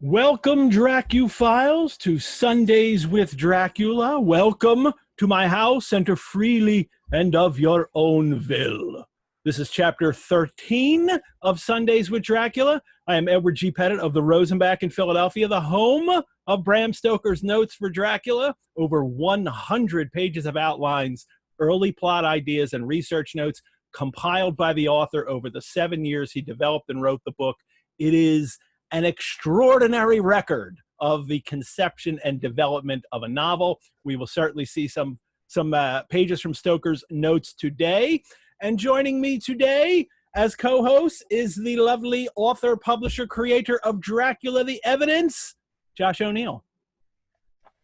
Welcome, Dracuphiles, to Sundays with Dracula. Welcome to my house, enter freely and of your own will. This is chapter 13 of Sundays with Dracula. I am Edward G. Pettit of The Rosenbach in Philadelphia, the home of Bram Stoker's notes for Dracula. Over 100 pages of outlines, early plot ideas, and research notes compiled by the author over the 7 years he developed and wrote the book. It is an extraordinary record of the conception and development of a novel. We will certainly see some pages from Stoker's notes today. And joining me today as co-host is the lovely author, publisher, creator of Dracula: The Evidence, Josh O'Neill.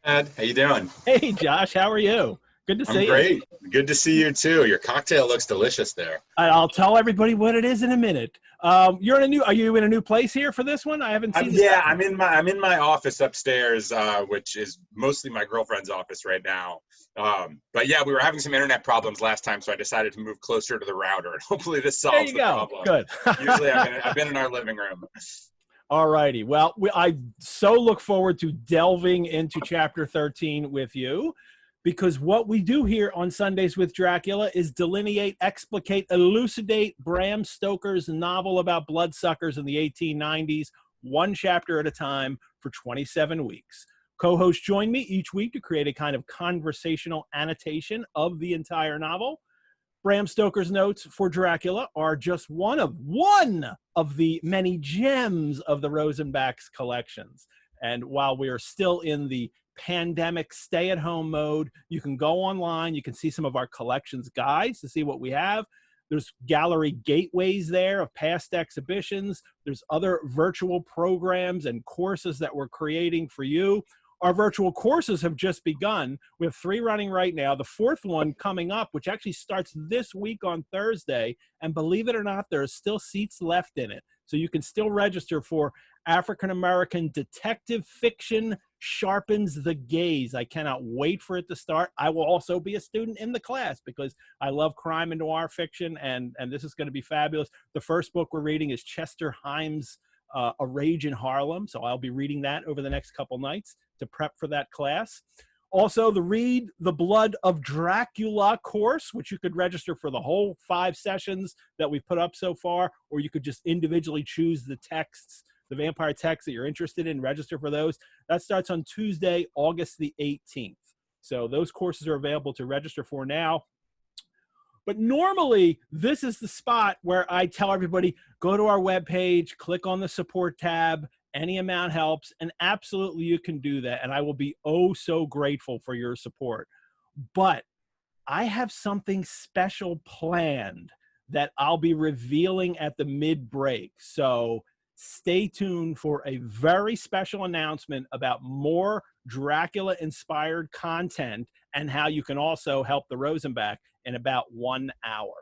Ed, how you doing? Hey, Josh, how are you? Good to see you. I'm great. Good to see you too. Your cocktail looks delicious there. I'll tell everybody what it is in a minute. Are you in a new place here for this one? I haven't seen. Yeah, I'm in my office upstairs, which is mostly my girlfriend's office right now. But yeah, we were having some internet problems last time, so I decided to move closer to the router. And hopefully, this solves the problem. Good. Usually, I've been in our living room. All righty. Well, I so look forward to delving into chapter 13 with you, because what we do here on Sundays with Dracula is delineate, explicate, elucidate Bram Stoker's novel about bloodsuckers in the 1890s, one chapter at a time for 27 weeks. Co-hosts join me each week to create a kind of conversational annotation of the entire novel. Bram Stoker's notes for Dracula are just one of the many gems of the Rosenbach's collections. And while we are still in the pandemic stay-at-home mode, you can go online, you can see some of our collections guides to see what we have. There's gallery gateways there of past exhibitions. There's other virtual programs and courses that we're creating for you. Our virtual courses have just begun. We have 3 running right now. The 4th one coming up, which actually starts this week on Thursday. And believe it or not, there are still seats left in it. So you can still register for African-American detective fiction sharpens the gaze. I cannot wait for it to start. I will also be a student in the class because I love crime and noir fiction, and this is going to be fabulous. The first book we're reading is Chester Himes' A Rage in Harlem, so I'll be reading that over the next couple nights to prep for that class. Also, the Read the Blood of Dracula course, which you could register for the whole 5 sessions that we've put up so far, or you could just individually choose the texts, the vampire texts that you're interested in, register for those. That starts on Tuesday, August the 18th. So those courses are available to register for now. But normally, this is the spot where I tell everybody, go to our webpage, click on the support tab, any amount helps, and absolutely you can do that. And I will be oh so grateful for your support. But I have something special planned that I'll be revealing at the mid-break. So stay tuned for a very special announcement about more Dracula-inspired content and how you can also help the Rosenbach in about 1 hour.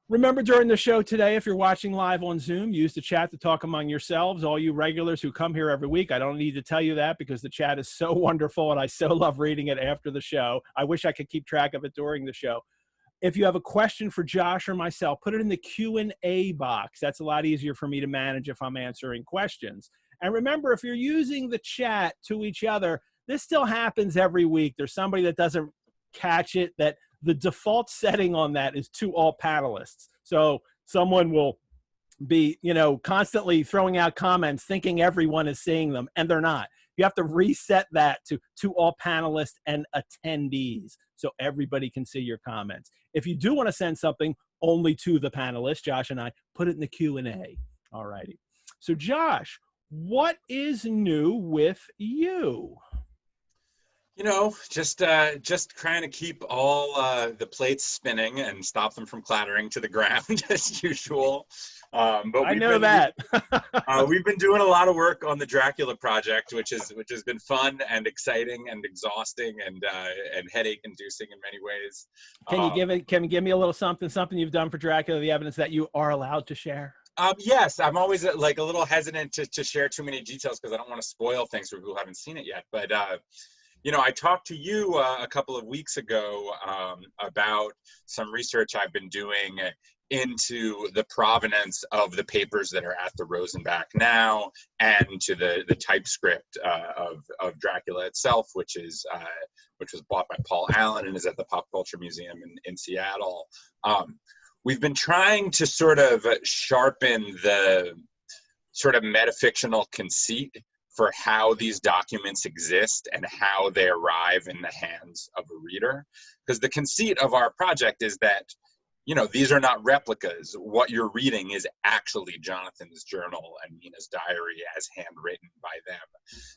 Remember, during the show today, if you're watching live on Zoom, use the chat to talk among yourselves. All you regulars who come here every week, I don't need to tell you that because the chat is so wonderful and I so love reading it after the show. I wish I could keep track of it during the show. If you have a question for Josh or myself, put it in the Q&A box. That's a lot easier for me to manage if I'm answering questions. And remember, if you're using the chat to each other, this still happens every week. There's somebody that doesn't catch it, that the default setting on that is to all panelists. So someone will be, constantly throwing out comments thinking everyone is seeing them, and they're not. You have to reset that to all panelists and attendees so everybody can see your comments. If you do want to send something only to the panelists, Josh and I, put it in the Q&A. All righty. So Josh, what is new with you? Just trying to keep all the plates spinning and stop them from clattering to the ground as usual. But I know that. We've been doing a lot of work on the Dracula project, which has been fun and exciting and exhausting and headache-inducing in many ways. Can you give me a little something you've done for Dracula: The Evidence that you are allowed to share? Yes, I'm always a little hesitant to share too many details because I don't want to spoil things for people who haven't seen it yet. But I talked to you a couple of weeks ago about some research I've been doing into the provenance of the papers that are at the Rosenbach now, and to the typescript of Dracula itself, which was bought by Paul Allen and is at the Pop Culture Museum in Seattle. We've been trying to sort of sharpen the sort of metafictional conceit for how these documents exist and how they arrive in the hands of a reader. Because the conceit of our project is that, these are not replicas. What you're reading is actually Jonathan's journal and Mina's diary as handwritten by them.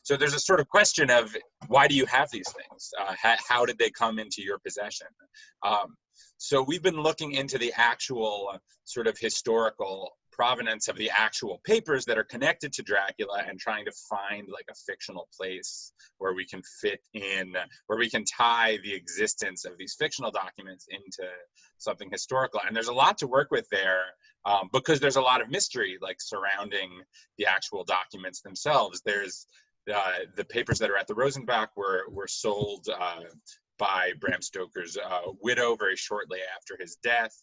So there's a sort of question of, why do you have these things? How did they come into your possession? So we've been looking into the actual sort of historical provenance of the actual papers that are connected to Dracula, and trying to find like a fictional place where we can where we can tie the existence of these fictional documents into something historical. And there's a lot to work with there, because there's a lot of mystery like surrounding the actual documents themselves. There's the papers that are at the Rosenbach were sold by Bram Stoker's widow very shortly after his death.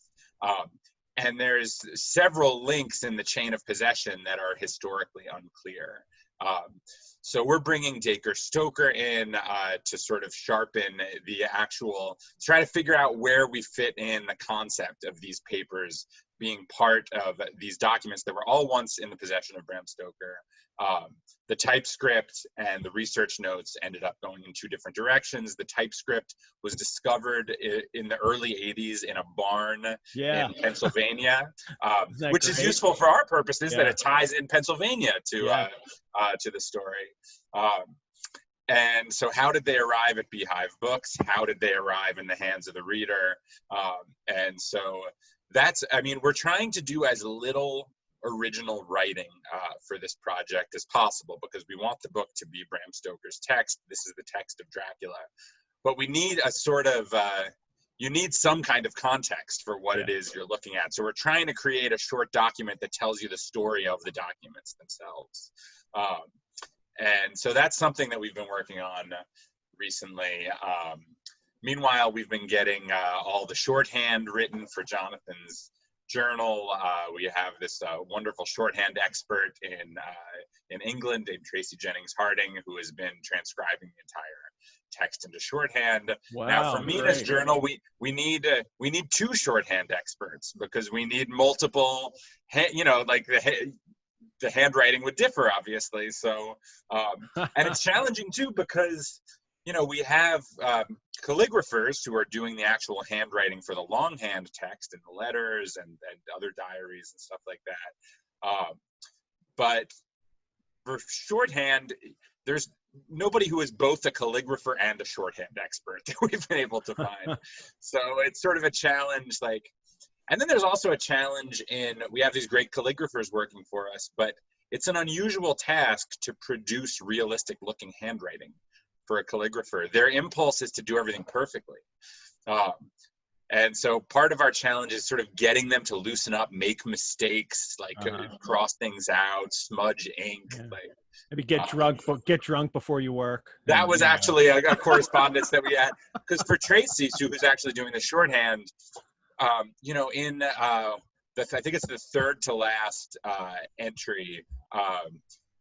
And there's several links in the chain of possession that are historically unclear. So we're bringing Dacre Stoker in to sort of sharpen the try to figure out where we fit in the concept of these papers being part of these documents that were all once in the possession of Bram Stoker. The typescript and the research notes ended up going in two different directions. The typescript was discovered in the early 80s in a barn in Pennsylvania, which is useful for our purposes, that it ties in Pennsylvania to the story. And so how did they arrive at Beehive Books? How did they arrive in the hands of the reader? And so we're trying to do as little original writing for this project as possible, because we want the book to be Bram Stoker's text. This is the text of Dracula. But we need a sort of, you need some kind of context for what it is you're looking at. So we're trying to create a short document that tells you the story of the documents themselves. And so that's something that we've been working on recently. Meanwhile, we've been getting all the shorthand written for Jonathan's journal. We have this wonderful shorthand expert in England named Tracy Jennings Harding, who has been transcribing the entire text into shorthand. Wow, now, for Mina's journal, we need two shorthand experts, because we need multiple. The handwriting would differ, obviously. So, and it's challenging too, because we have calligraphers who are doing the actual handwriting for the longhand text and the letters and other diaries and stuff like that. But for shorthand, there's nobody who is both a calligrapher and a shorthand expert that we've been able to find. So it's sort of a challenge, and then there's also a challenge we have these great calligraphers working for us, but it's an unusual task to produce realistic looking handwriting for a calligrapher. Their impulse is to do everything perfectly. And so part of our challenge is sort of getting them to loosen up, make mistakes, cross things out, smudge ink. Maybe get drunk before you work. That was actually a correspondence that we had. Because for Tracy, who's actually doing the shorthand, I think it's the third to last entry,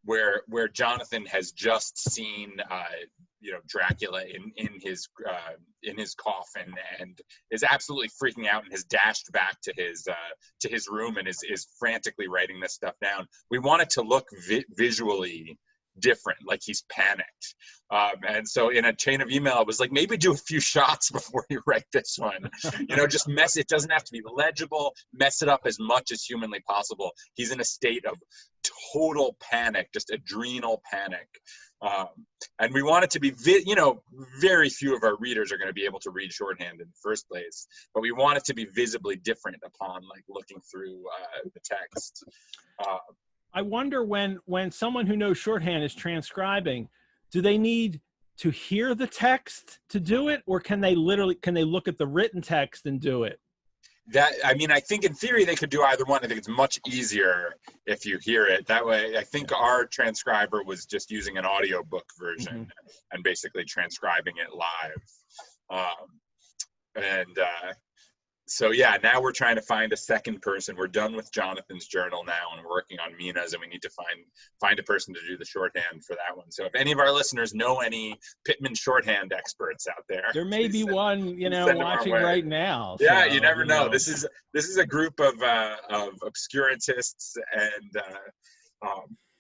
where Jonathan has just seen Dracula in his coffin, and is absolutely freaking out, and has dashed back to his room and is frantically writing this stuff down. We want it to look visually different, like he's panicked. And so in a chain of email, I was like, maybe do a few shots before you write this one. Just it doesn't have to be legible, mess it up as much as humanly possible. He's in a state of total panic, just adrenal panic. And we want it to be, very few of our readers are going to be able to read shorthand in the first place, but we want it to be visibly different upon looking through the text. I wonder when someone who knows shorthand is transcribing, do they need to hear the text to do it, or can they look at the written text and do it? I think in theory they could do either one. I think it's much easier if you hear it that way. I think our transcriber was just using an audiobook version and basically transcribing it live. So yeah, now we're trying to find a second person. We're done with Jonathan's journal now, and we're working on Mina's, and we need to find a person to do the shorthand for that one. So if any of our listeners know any Pittman shorthand experts out there may be one, watching right now. Yeah, so, you never know. This is a group of obscurantists and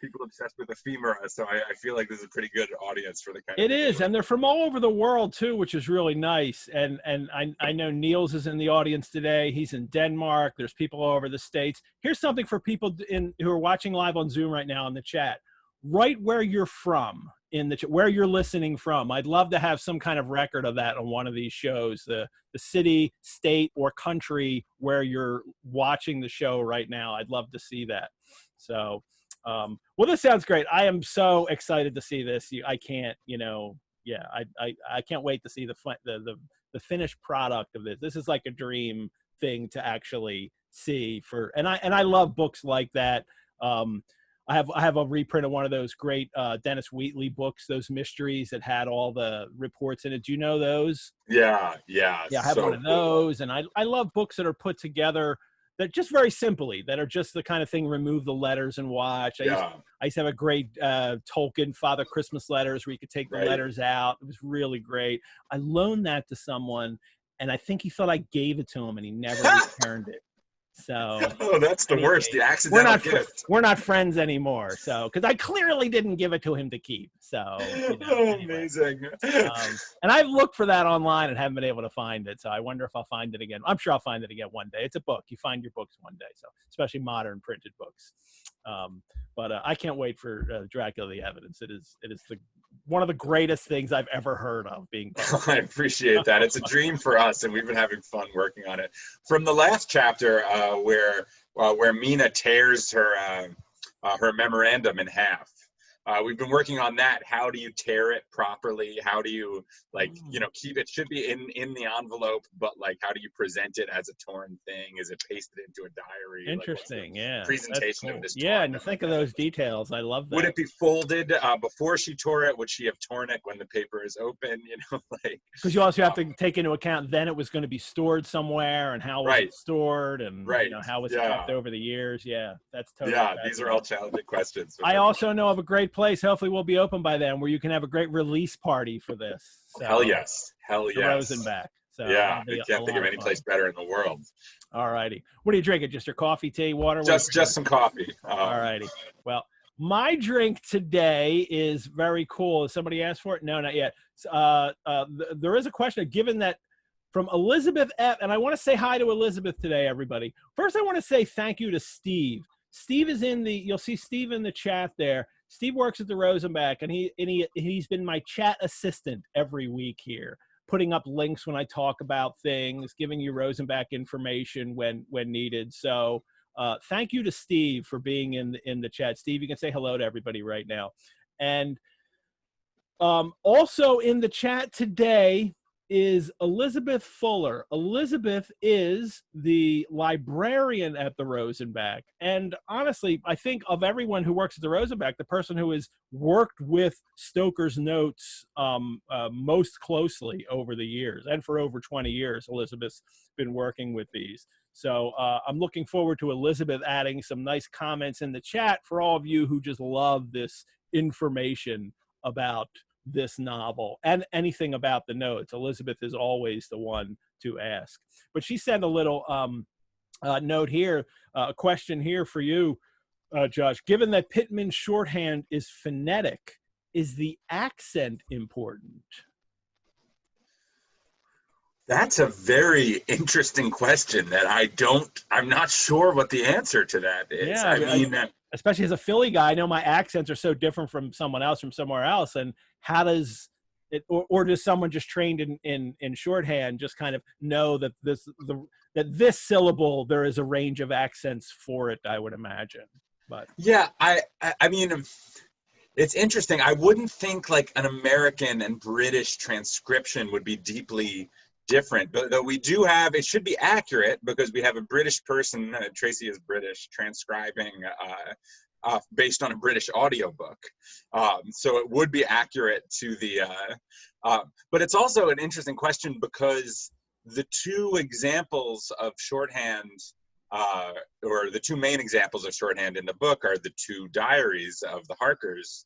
people obsessed with ephemera, so I feel like this is a pretty good audience for the kind of. It is, and they're from all over the world too, which is really nice. And I know Niels is in the audience today. He's in Denmark. There's people all over the States. Here's something for people who are watching live on Zoom right now in the chat. Write where you're from in the where you're listening from. I'd love to have some kind of record of that on one of these shows. The city, state, or country where you're watching the show right now. I'd love to see that. So. Well, this sounds great. I am so excited to see this. I can't, I can't wait to see the finished product of this. This is like a dream thing to actually see and I love books like that. I have a reprint of one of those great Dennis Wheatley books, those mysteries that had all the reports in it. Do you know those? Yeah. I have one of those, and I love books that are put together that just very simply, that are just the kind of thing, remove the letters and watch. I used to have a great Tolkien Father Christmas letters where you could take the letters out. It was really great. I loaned that to someone, and I think he thought I gave it to him, and he never returned it. So that's the worst. The accidental gift. We're not friends anymore. So because I clearly didn't give it to him to keep. So amazing. And I've looked for that online and haven't been able to find it. So I wonder if I'll find it again. I'm sure I'll find it again one day. It's a book. You find your books one day. So especially modern printed books. But I can't wait for Dracula the Evidence. It is one of the greatest things I've ever heard of being published. I appreciate that. It's a dream for us, and we've been having fun working on it. From the last chapter where Mina tears her memorandum in half. We've been working on that. How do you tear it properly? How do you keep it? Should be in the envelope, but how do you present it as a torn thing? Is it pasted into a diary? Interesting, presentation of this. And to think of those details, I love that. Would it be folded before she tore it? Would she have torn it when the paper is open? Because you also have to take into account then it was going to be stored somewhere, and how was it stored, and how was it kept over the years? Yeah, that's totally. Yeah, these are all challenging questions. I also know of a great place, hopefully we'll be open by then, where you can have a great release party for this. So, hell yes. The Rosenbach. So I can't think of any place better in the world. All righty. What are you drinking? Just your coffee, tea, water? Just some coffee. All righty. Well, my drink today is very cool. Has somebody asked for it? No, not yet. There is a question, given that from Elizabeth F. And I want to say hi to Elizabeth today, everybody. First, I want to say thank you to Steve. Steve is you'll see Steve in the chat there. Steve works at the Rosenbach, and he's been my chat assistant every week here, putting up links when I talk about things, giving you Rosenbach information when needed. So thank you to Steve for being in the chat. Steve, you can say hello to everybody right now. And also in the chat today is Elizabeth Fuller. Elizabeth is the librarian at the Rosenbach. And honestly, I think of everyone who works at the Rosenbach, the person who has worked with Stoker's notes most closely over the years. And for over 20 years, Elizabeth's been working with these. So I'm looking forward to Elizabeth adding some nice comments in the chat for all of you who just love this information about this novel and anything about the notes. Elizabeth is always the one to ask. But she sent a little note here, a question here for you, Josh. Given that Pittman's shorthand is phonetic, is the accent important? That's a very interesting question that I'm not sure what the answer to that is. Yeah, I mean, especially as a Philly guy, I know my accents are so different from someone else from somewhere else. And how does it, or does someone just trained in shorthand just kind of know that this syllable, there is a range of accents for it, I would imagine. But yeah, I mean, it's interesting. I wouldn't think like an American and British transcription would be deeply different, but though we do have, it should be accurate because we have a British person, Tracy is British, transcribing based on a British audiobook. So it would be accurate to the, but it's also an interesting question because the two examples of shorthand, or the two main examples of shorthand in the book are the two diaries of the Harkers.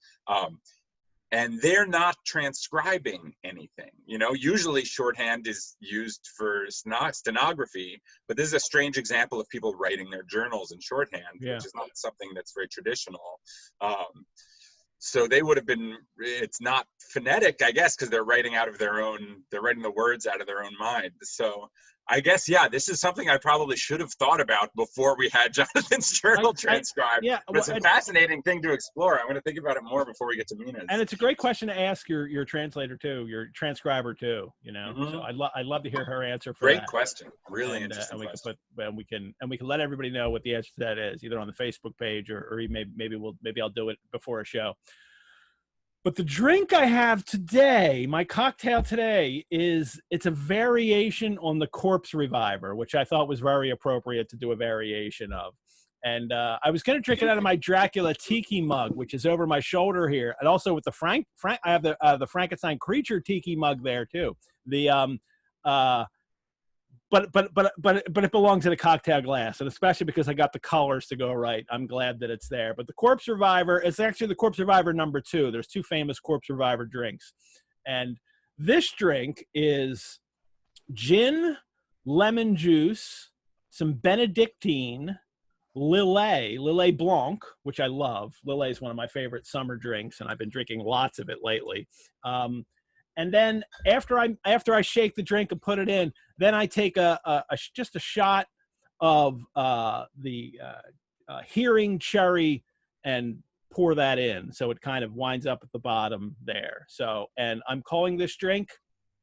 And they're not transcribing anything. You know, usually shorthand is used for stenography, but this is a strange example of people writing their journals in shorthand, which is not something that's very traditional. So they would have been, it's not phonetic, I guess, because they're writing they're writing the words out of their own mind. So I guess, yeah, this is something I probably should have thought about before we had Jonathan's journal transcribed. But it's a fascinating thing to explore. I'm going to think about it more before we get to Mina's. And it's a great question to ask your translator too, your transcriber too. You know, so I'd love to hear her answer for great that. question, really interesting question. And we can let everybody know what the answer to that is, either on the Facebook page or maybe I'll do it before a show. But the drink I have today, my cocktail today, it's a variation on the Corpse Reviver, which I thought was very appropriate to do a variation of. And I was going to drink it out of my Dracula tiki mug, which is over my shoulder here, and also with the Frank. I have the Frankenstein creature tiki mug there too. But it belongs in a cocktail glass, and especially because I got the colors to go right, I'm glad that it's there. But the Corpse Reviver, it's actually the Corpse Reviver number 2. There's 2 famous Corpse Reviver drinks. And this drink is gin, lemon juice, some Benedictine, Lillet Blanc, which I love. Lillet is one of my favorite summer drinks, and I've been drinking lots of it lately. And then after I shake the drink and put it in, then I take just a shot of the hearing cherry and pour that in, so it kind of winds up at the bottom there. So, and I'm calling this drink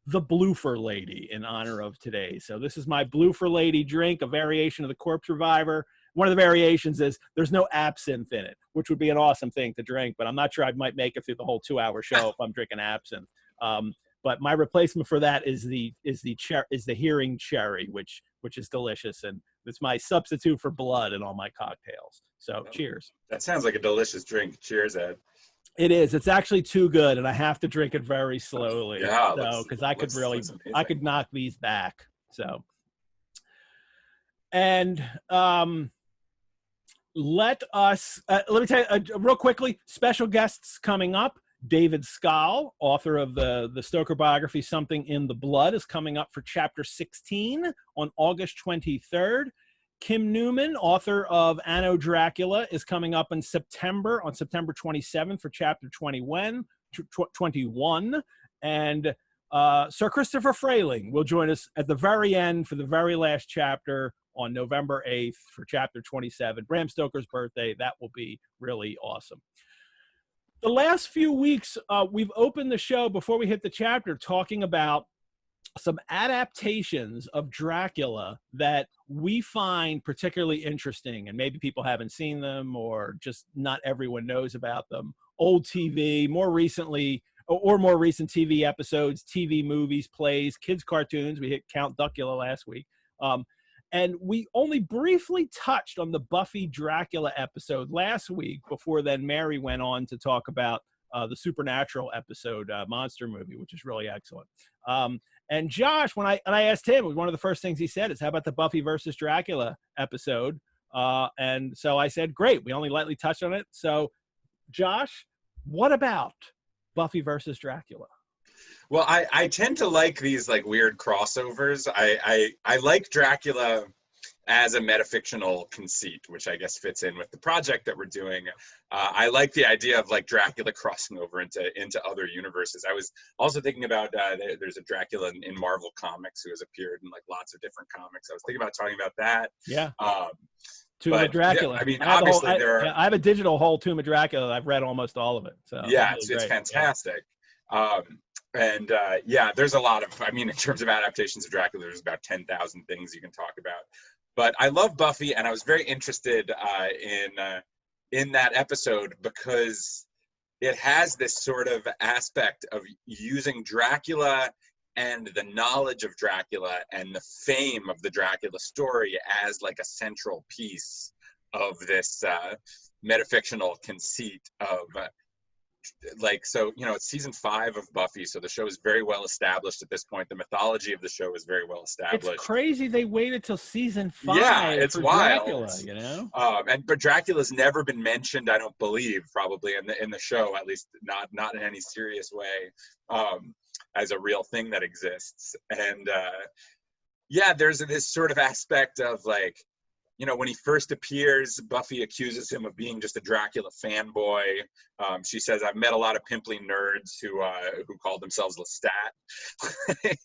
the Bloofer Lady in honor of today. So this is my Bloofer Lady drink, a variation of the Corpse Reviver. One of the variations is there's no absinthe in it, which would be an awesome thing to drink, but I'm not sure I might make it through the whole 2-hour show if I'm drinking absinthe. But my replacement for that is the hearing cherry, which is delicious, and it's my substitute for blood in all my cocktails. So cheers. That sounds like a delicious drink. Cheers, Ed. It is. It's actually too good, and I have to drink it very slowly. Yeah, because I could knock these back. So, and let me tell you real quickly. Special guests coming up. David Skal, author of the Stoker biography Something in the Blood, is coming up for chapter 16 on August 23rd. Kim Newman, author of Anno Dracula, is coming up on September 27th for chapter 21. And Sir Christopher Frayling will join us at the very end for the very last chapter on November 8th for chapter 27. Bram Stoker's birthday. That will be really awesome. The last few weeks, we've opened the show before we hit the chapter talking about some adaptations of Dracula that we find particularly interesting, and maybe people haven't seen them or just not everyone knows about them. Old TV, more recent TV episodes, TV movies, plays, kids' cartoons. We hit Count Duckula last week. And we only briefly touched on the Buffy Dracula episode last week before then Mary went on to talk about the Supernatural episode, Monster Movie, which is really excellent. And Josh, when I asked him, it was one of the first things he said is, how about the Buffy versus Dracula episode? And so I said, great, we only lightly touched on it. So Josh, what about Buffy versus Dracula? Well, I tend to like these like weird crossovers. I like Dracula as a metafictional conceit, which I guess fits in with the project that we're doing. I like the idea of like Dracula crossing over into other universes. I was also thinking about there's a Dracula in Marvel Comics who has appeared in like lots of different comics. I was thinking about talking about that. Yeah. Tomb of Dracula. Yeah, I mean, obviously I have a digital whole Tomb of Dracula. I've read almost all of it. So yeah, it's fantastic. Yeah. Yeah, there's a lot of, I mean, in terms of adaptations of Dracula, there's about 10,000 things you can talk about. But I love Buffy, and I was very interested in that episode because it has this sort of aspect of using Dracula and the knowledge of Dracula and the fame of the Dracula story as like a central piece of this metafictional conceit of like, so, you know, it's season 5 of Buffy, so the show is very well established at this point. The mythology of the show is very well established. It's crazy they waited till season 5. Yeah, it's for wild. Dracula, you know. But Dracula's never been mentioned, I don't believe, probably in the show, at least not in any serious way, as a real thing that exists. And yeah, there's this sort of aspect of like, you know, when he first appears, Buffy accuses him of being just a Dracula fanboy. She says, "I've met a lot of pimply nerds who call themselves Lestat."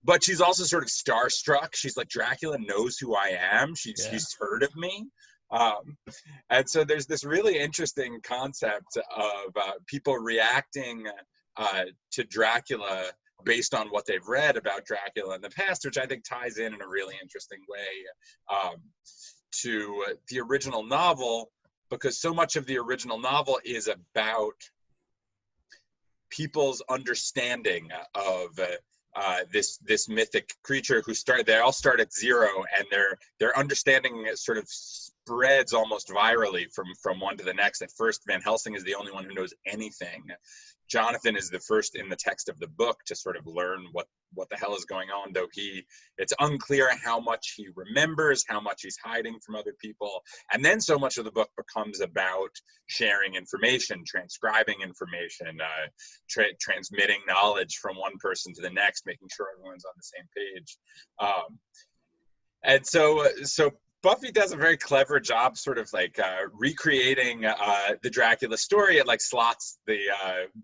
But she's also sort of starstruck. She's like, Dracula knows who I am. He's heard of me. And so there's this really interesting concept of people reacting to Dracula based on what they've read about Dracula in the past, which I think ties in a really interesting way to the original novel, because so much of the original novel is about people's understanding of this mythic creature they all start at 0, and their understanding sort of spreads almost virally from one to the next. At first, Van Helsing is the only one who knows anything. Jonathan is the first in the text of the book to sort of learn what the hell is going on, though it's unclear how much he remembers, how much he's hiding from other people. And then so much of the book becomes about sharing information, transcribing information, transmitting knowledge from one person to the next, making sure everyone's on the same page. And so Buffy does a very clever job sort of like recreating the Dracula story. It like slots the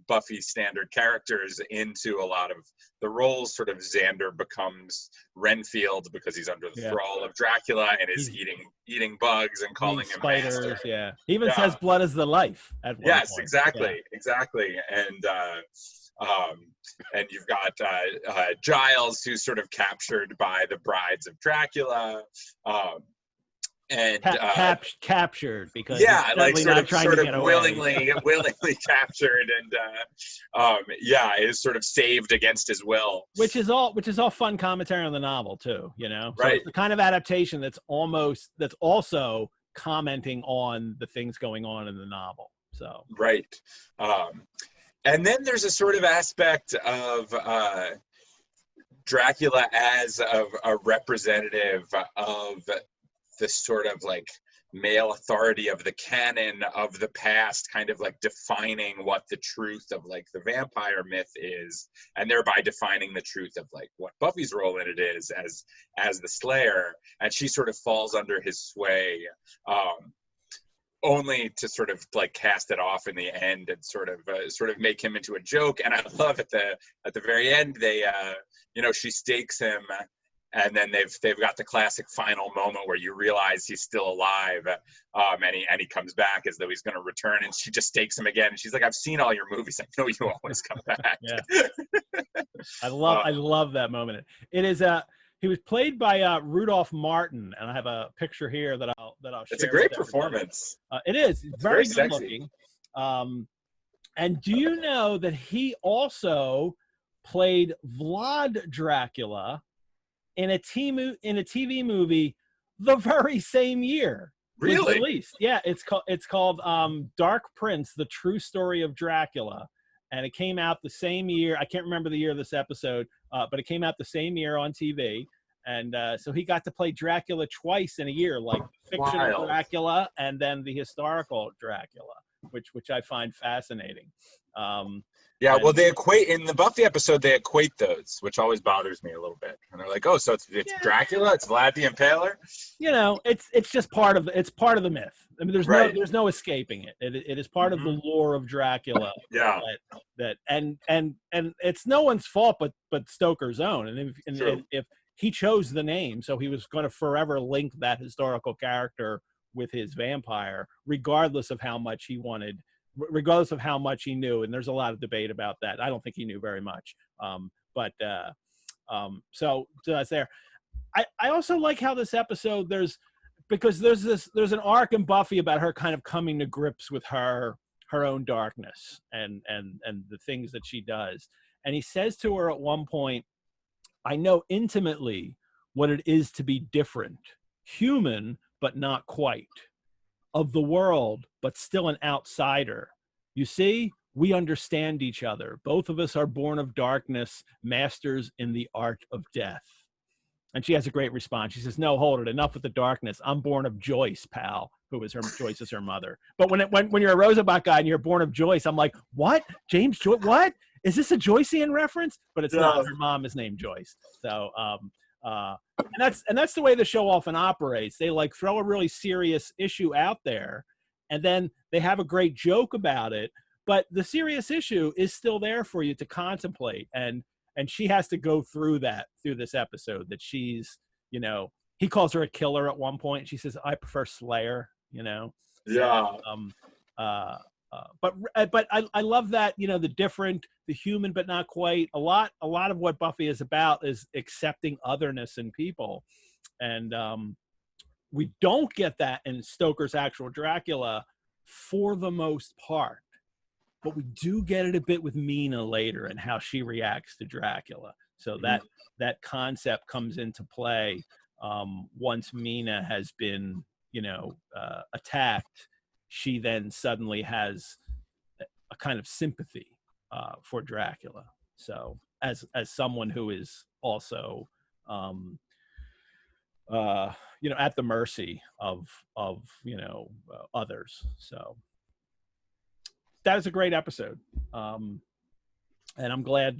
Buffy standard characters into a lot of the roles. Sort of Xander becomes Renfield because he's under the thrall of Dracula and is eating bugs and calling him spiders, master. Yeah. He even says blood is the life at one point. Exactly. And you've got Giles, who's sort of captured by the brides of Dracula. And captured because like sort of willingly captured, and is sort of saved against his will, which is all fun commentary on the novel too, you know. So right. It's the kind of adaptation that's also commenting on the things going on in the novel. So right. And then there's a sort of aspect of Dracula as a representative of this sort of like male authority of the canon of the past, kind of like defining what the truth of like the vampire myth is, and thereby defining the truth of like what Buffy's role in it is as the Slayer. And she sort of falls under his sway, only to sort of like cast it off in the end and sort of make him into a joke. And I love at the very end, they she stakes him. And then they've got the classic final moment where you realize he's still alive, and he comes back as though he's going to return, and she just stakes him again. And she's like, "I've seen all your movies. I know you always come back." Yeah, I love that moment. It is he was played by Rudolph Martin, and I have a picture here that I'll share. It's a great performance. It is. It's very good sexy. looking. And do you know that he also played Vlad Dracula in a TV movie the very same year? Really? Released. Yeah, it's called Dark Prince: The True Story of Dracula, and it came out the same year. I can't remember the year of this episode, but it came out the same year on TV. And so he got to play Dracula twice in a year, like fictional Dracula and then the historical Dracula, which I find fascinating. Well, they equate in the Buffy episode. They equate those, which always bothers me a little bit. And they're like, "Oh, so it's Dracula, it's Vlad the Impaler." You know, it's just part of the myth. I mean, there's no escaping it. It is part of the lore of Dracula. Yeah. And it's no one's fault but Stoker's own. And if he chose the name, so he was going to forever link that historical character with his vampire, regardless of how much he wanted. Regardless of how much he knew, and there's a lot of debate about that. I don't think he knew very much, so that's there. I also like how this episode there's an arc in Buffy about her kind of coming to grips with her own darkness and the things that she does, And he says to her at one point, I know intimately what it is to be different, human, but not quite, of the world, but still an outsider. You see, we understand each other. Both of us are born of darkness, masters in the art of death. And she has a great response. She says, no, hold it. Enough with the darkness. I'm born of Joyce, pal, Joyce is her mother. But when you're a Rosenbach guy and you're born of Joyce, I'm like, what? James Joyce? What? Is this a Joycean reference? But it's not. Her mom is named Joyce. So, and that's the way the show often operates. They like throw a really serious issue out there, and then they have a great joke about it. But the serious issue is still there for you to contemplate. And she has to go through this episode that she's, he calls her a killer at one point. She says, I prefer Slayer, Yeah. But I love that, the different, the human, but not quite. A lot of what Buffy is about is accepting otherness in people. And we don't get that in Stoker's actual Dracula for the most part. But we do get it a bit with Mina later and how she reacts to Dracula. So that concept comes into play once Mina has been, attacked. She then suddenly has a kind of sympathy for Dracula. So as someone who is also, at the mercy of others. So that is a great episode. And I'm glad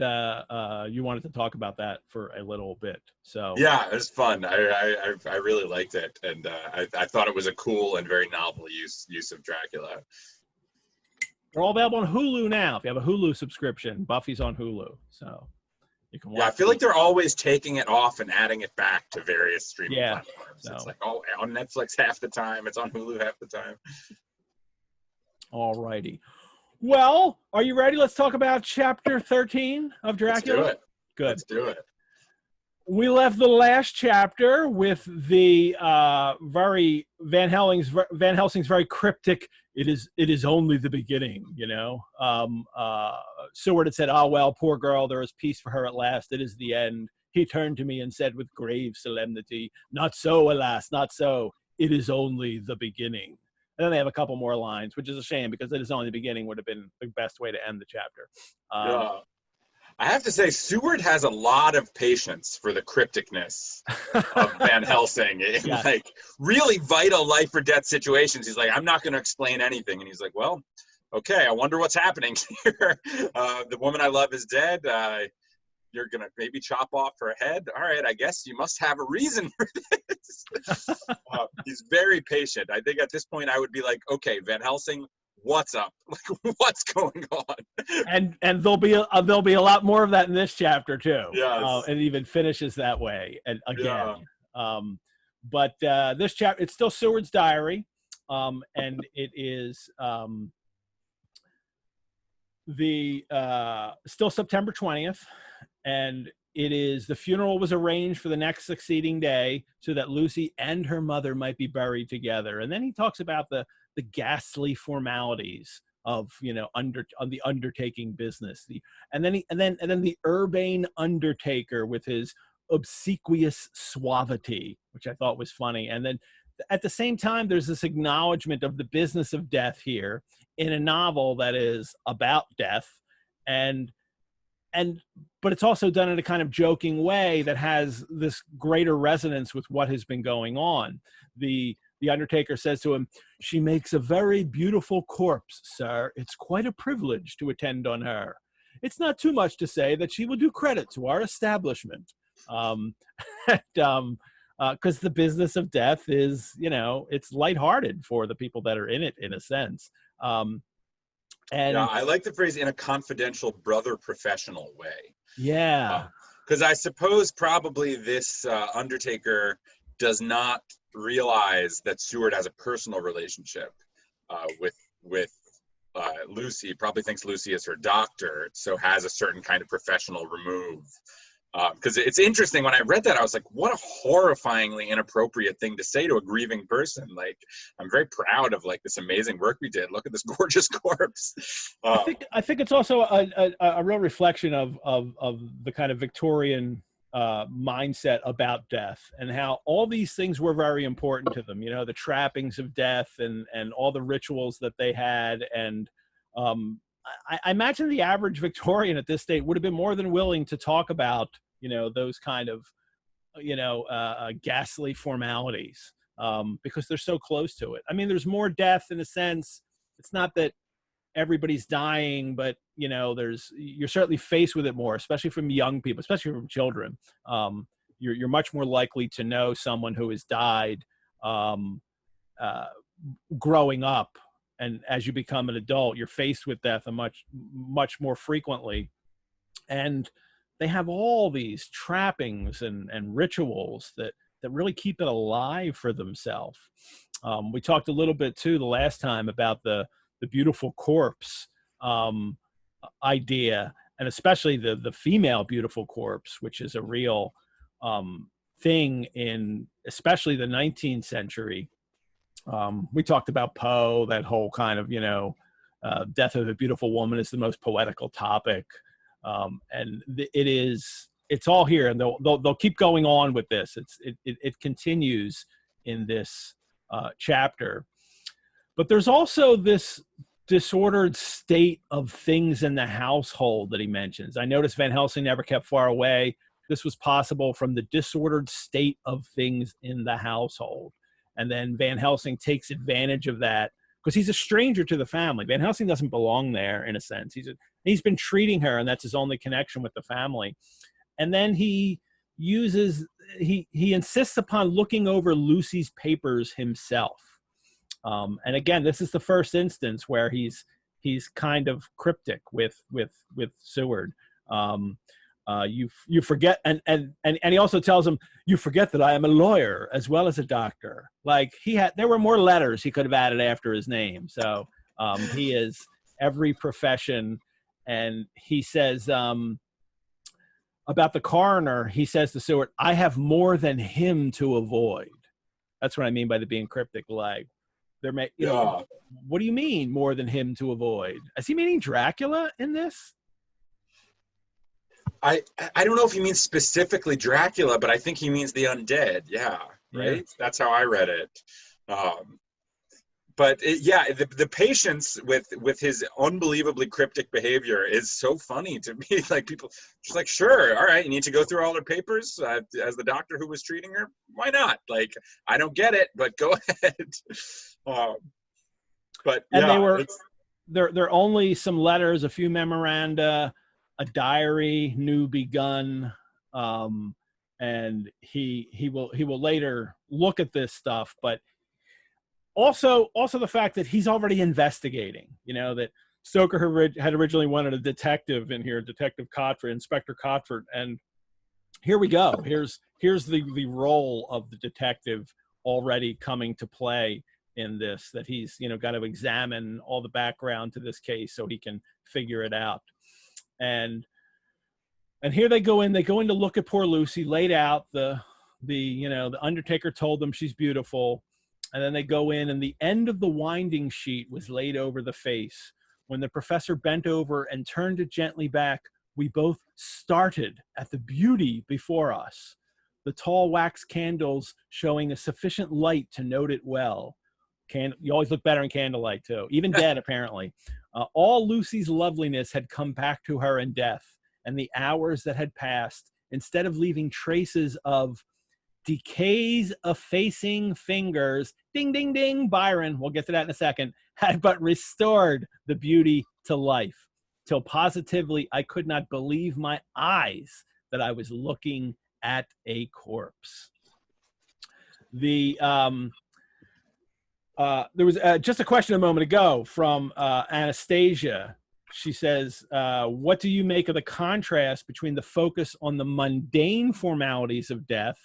you wanted to talk about that for a little bit. So yeah, it was fun. I really liked it, and I thought it was a cool and very novel use of Dracula. They're all available on Hulu now. If you have a Hulu subscription, Buffy's on Hulu, so you can watch. Yeah, I feel like they're always taking it off and adding it back to various streaming platforms. So. It's like on Netflix half the time, it's on Hulu half the time. All righty. Well, are you ready? Let's talk about chapter 13 of Dracula. Let's do it. Good. Let's do it. We left the last chapter with the very Van Helsing's very cryptic. It is only the beginning, Seward had said, "Oh well, poor girl, there is peace for her at last. It is the end." He turned to me and said with grave solemnity, "Not so, alas, not so. It is only the beginning." And then they have a couple more lines, which is a shame because it is only the beginning would have been the best way to end the chapter. Yeah. I have to say, Seward has a lot of patience for the crypticness of Van Helsing in like really vital life or death situations. He's like, I'm not going to explain anything. And he's like, well, okay, I wonder what's happening here. The woman I love is dead. You're going to maybe chop off her head. All right, I guess you must have a reason for this. He's very patient. I think at this point I would be like, okay, Van Helsing, what's up? Like, what's going on? And there'll be a lot more of that in this chapter too. Yes. And even finishes that way. And again, but this chapter, it's still Seward's diary. And it is still September 20th. And it is, the funeral was arranged for the next succeeding day so that Lucy and her mother might be buried together. And then he talks about the ghastly formalities of, on the undertaking business. And then the urbane undertaker with his obsequious suavity, which I thought was funny. And then at the same time, there's this acknowledgement of the business of death here in a novel that is about death. But it's also done in a kind of joking way that has this greater resonance with what has been going on. The undertaker says to him, "She makes a very beautiful corpse, sir. It's quite a privilege to attend on her. It's not too much to say that she will do credit to our establishment." Because the business of death is, it's lighthearted for the people that are in it, in a sense. And I like the phrase "in a confidential brother professional way." Yeah. Because I suppose probably this undertaker does not realize that Seward has a personal relationship with Lucy. Probably thinks Lucy is her doctor, so has a certain kind of professional remove Because it's interesting, when I read that, I was like, what a horrifyingly inappropriate thing to say to a grieving person. Like, I'm very proud of like this amazing work we did. Look at this gorgeous corpse. I think it's also a real reflection of the kind of Victorian mindset about death, and how all these things were very important to them. You know, the trappings of death and all the rituals that they had. And I imagine the average Victorian at this state would have been more than willing to talk about, you know, those kind of, you know, ghastly formalities, because they're so close to it. I mean, there's more death in a sense. It's not that everybody's dying, but you know, you're certainly faced with it more, especially from young people, especially from children. You're much more likely to know someone who has died growing up, and as you become an adult, you're faced with death much more frequently. And they have all these trappings and rituals that really keep it alive for themselves. We talked a little bit too the last time about the beautiful corpse idea, and especially the female beautiful corpse, which is a real thing in especially the 19th century. We talked about Poe, that whole kind of, you know, death of a beautiful woman is the most poetical topic. And it's all here, and they'll keep going on with this. It continues in this chapter. But there's also this disordered state of things in the household that he mentions. I noticed Van Helsing never kept far away. This was possible from the disordered state of things in the household. And then Van Helsing takes advantage of that because he's a stranger to the family. Van Helsing doesn't belong there in a sense. He's been treating her, and that's his only connection with the family. And then he insists upon looking over Lucy's papers himself. And again, this is the first instance where he's kind of cryptic with Seward. You forget, and he also tells him, you forget that I am a lawyer as well as a doctor. Like there were more letters he could have added after his name. So he is every profession. And he says about the coroner, he says to Seward, I have more than him to avoid. That's what I mean by the being cryptic. Like, what do you mean more than him to avoid? Is he meaning Dracula in this? I don't know if he means specifically Dracula, but I think he means the undead. Yeah, right. Yeah. That's how I read it. But the patience with his unbelievably cryptic behavior is so funny to me. Like, people just like, sure, all right, you need to go through all her papers as the doctor who was treating her. Why not? Like, I don't get it, but go ahead. But yeah, there are only some letters, a few memoranda, a diary new begun, and he will later look at this stuff, but also the fact that he's already investigating. You know, that Stoker had originally wanted a detective in here, Detective Cotford, Inspector Cotford, and here we go. Here's the role of the detective already coming to play in this, that he's, you know, got to examine all the background to this case so he can figure it out. And here they go in to look at poor Lucy, laid out the undertaker told them she's beautiful. And then they go in, and the end of the winding sheet was laid over the face. When the professor bent over and turned it gently back, we both started at the beauty before us, the tall wax candles showing a sufficient light to note it well. You always look better in candlelight too, even dead apparently. All Lucy's loveliness had come back to her in death, and the hours that had passed, instead of leaving traces of decays effacing fingers, ding, ding, ding, Byron, we'll get to that in a second, had but restored the beauty to life, till positively I could not believe my eyes that I was looking at a corpse. There was just a question a moment ago from Anastasia. She says, what do you make of the contrast between the focus on the mundane formalities of death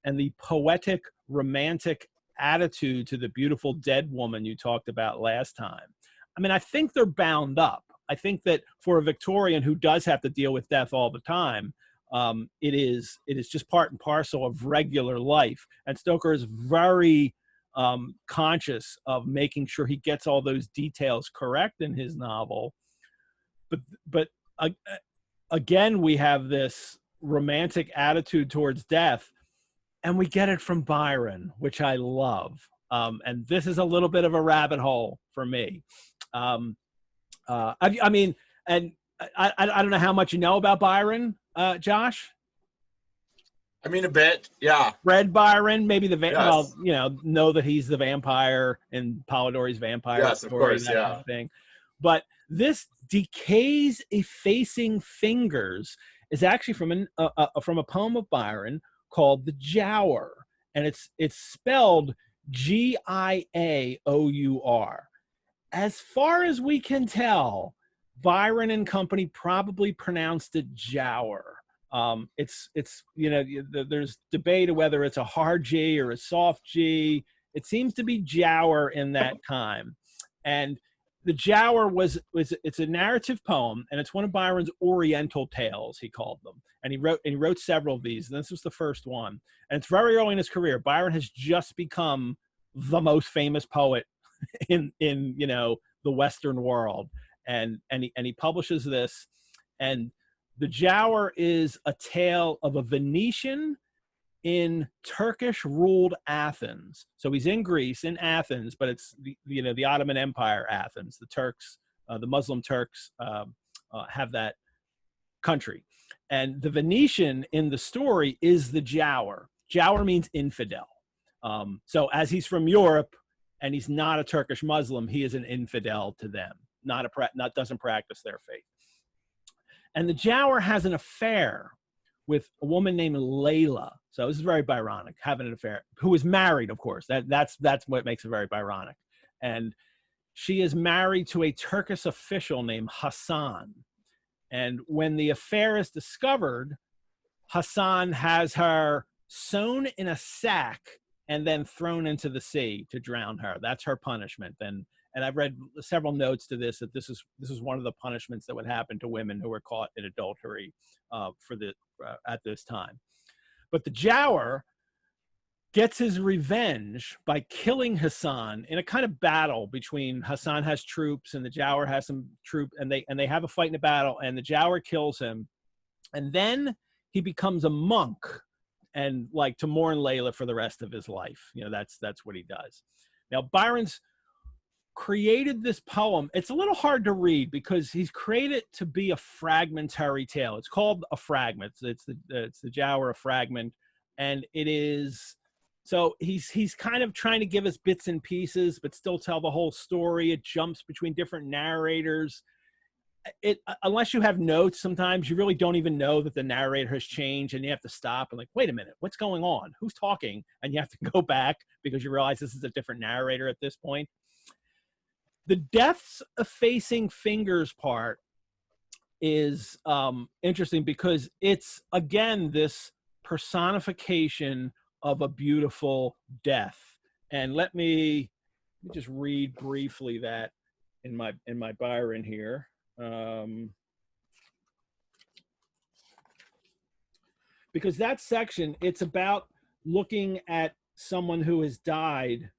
and the poetic, romantic attitude to the beautiful dead woman you talked about last time? I mean, I think they're bound up. I think that for a Victorian who does have to deal with death all the time, It is just part and parcel of regular life. And Stoker is very conscious of making sure he gets all those details correct in his novel. But again, we have this romantic attitude towards death, and we get it from Byron, which I love. And this is a little bit of a rabbit hole for me. I mean, and I don't know how much you know about Byron, Josh. I mean, a bit, yeah. Read Byron, maybe Yes. Well, you know that he's the vampire in Polidori's vampire Yes, story, of course, that yeah. kind of thing. But this decays effacing fingers is actually from a poem of Byron called The Giaour, and it's spelled Giaour. As far as we can tell, Byron and company probably pronounced it Giaour. It's there's debate of whether it's a hard G or a soft G. It seems to be Giaour in that time. And the Giaour it's a narrative poem, and it's one of Byron's Oriental tales, he called them. And he wrote several of these, and this was the first one. And it's very early in his career. Byron has just become the most famous poet in the Western world. And he publishes this, and the Giaour is a tale of a Venetian in Turkish-ruled Athens. So he's in Greece, in Athens, but it's the Ottoman Empire Athens. The Turks, the Muslim Turks, have that country, and the Venetian in the story is the Giaour. Giaour means infidel. So as he's from Europe and he's not a Turkish Muslim, he is an infidel to them. Doesn't practice their faith. And the Giaour has an affair with a woman named Layla. So this is very Byronic, having an affair, who is married, of course. That's what makes it very Byronic. And she is married to a Turkish official named Hassan. And when the affair is discovered, Hassan has her sewn in a sack and then thrown into the sea to drown her. That's her punishment. And I've read several notes to this, that this is one of the punishments that would happen to women who were caught in adultery at this time. But the Giaour gets his revenge by killing Hassan in a kind of battle between Hassan has troops and the Giaour has some troop, and they have a fight in a battle, and the Giaour kills him, and then he becomes a monk, and to mourn Layla for the rest of his life. That's what he does. Now Byron's created this poem. It's a little hard to read because he's created to be a fragmentary tale. It's called a fragment. It's the Giaour, a fragment, and it is. So he's kind of trying to give us bits and pieces, but still tell the whole story. It jumps between different narrators. Unless you have notes, sometimes you really don't even know that the narrator has changed, and you have to stop and wait a minute, what's going on? Who's talking? And you have to go back because you realize this is a different narrator at this point. The death's effacing fingers part is interesting because it's, again, this personification of a beautiful death. And let me just read briefly that in my Byron here. Because that section, it's about looking at someone who has died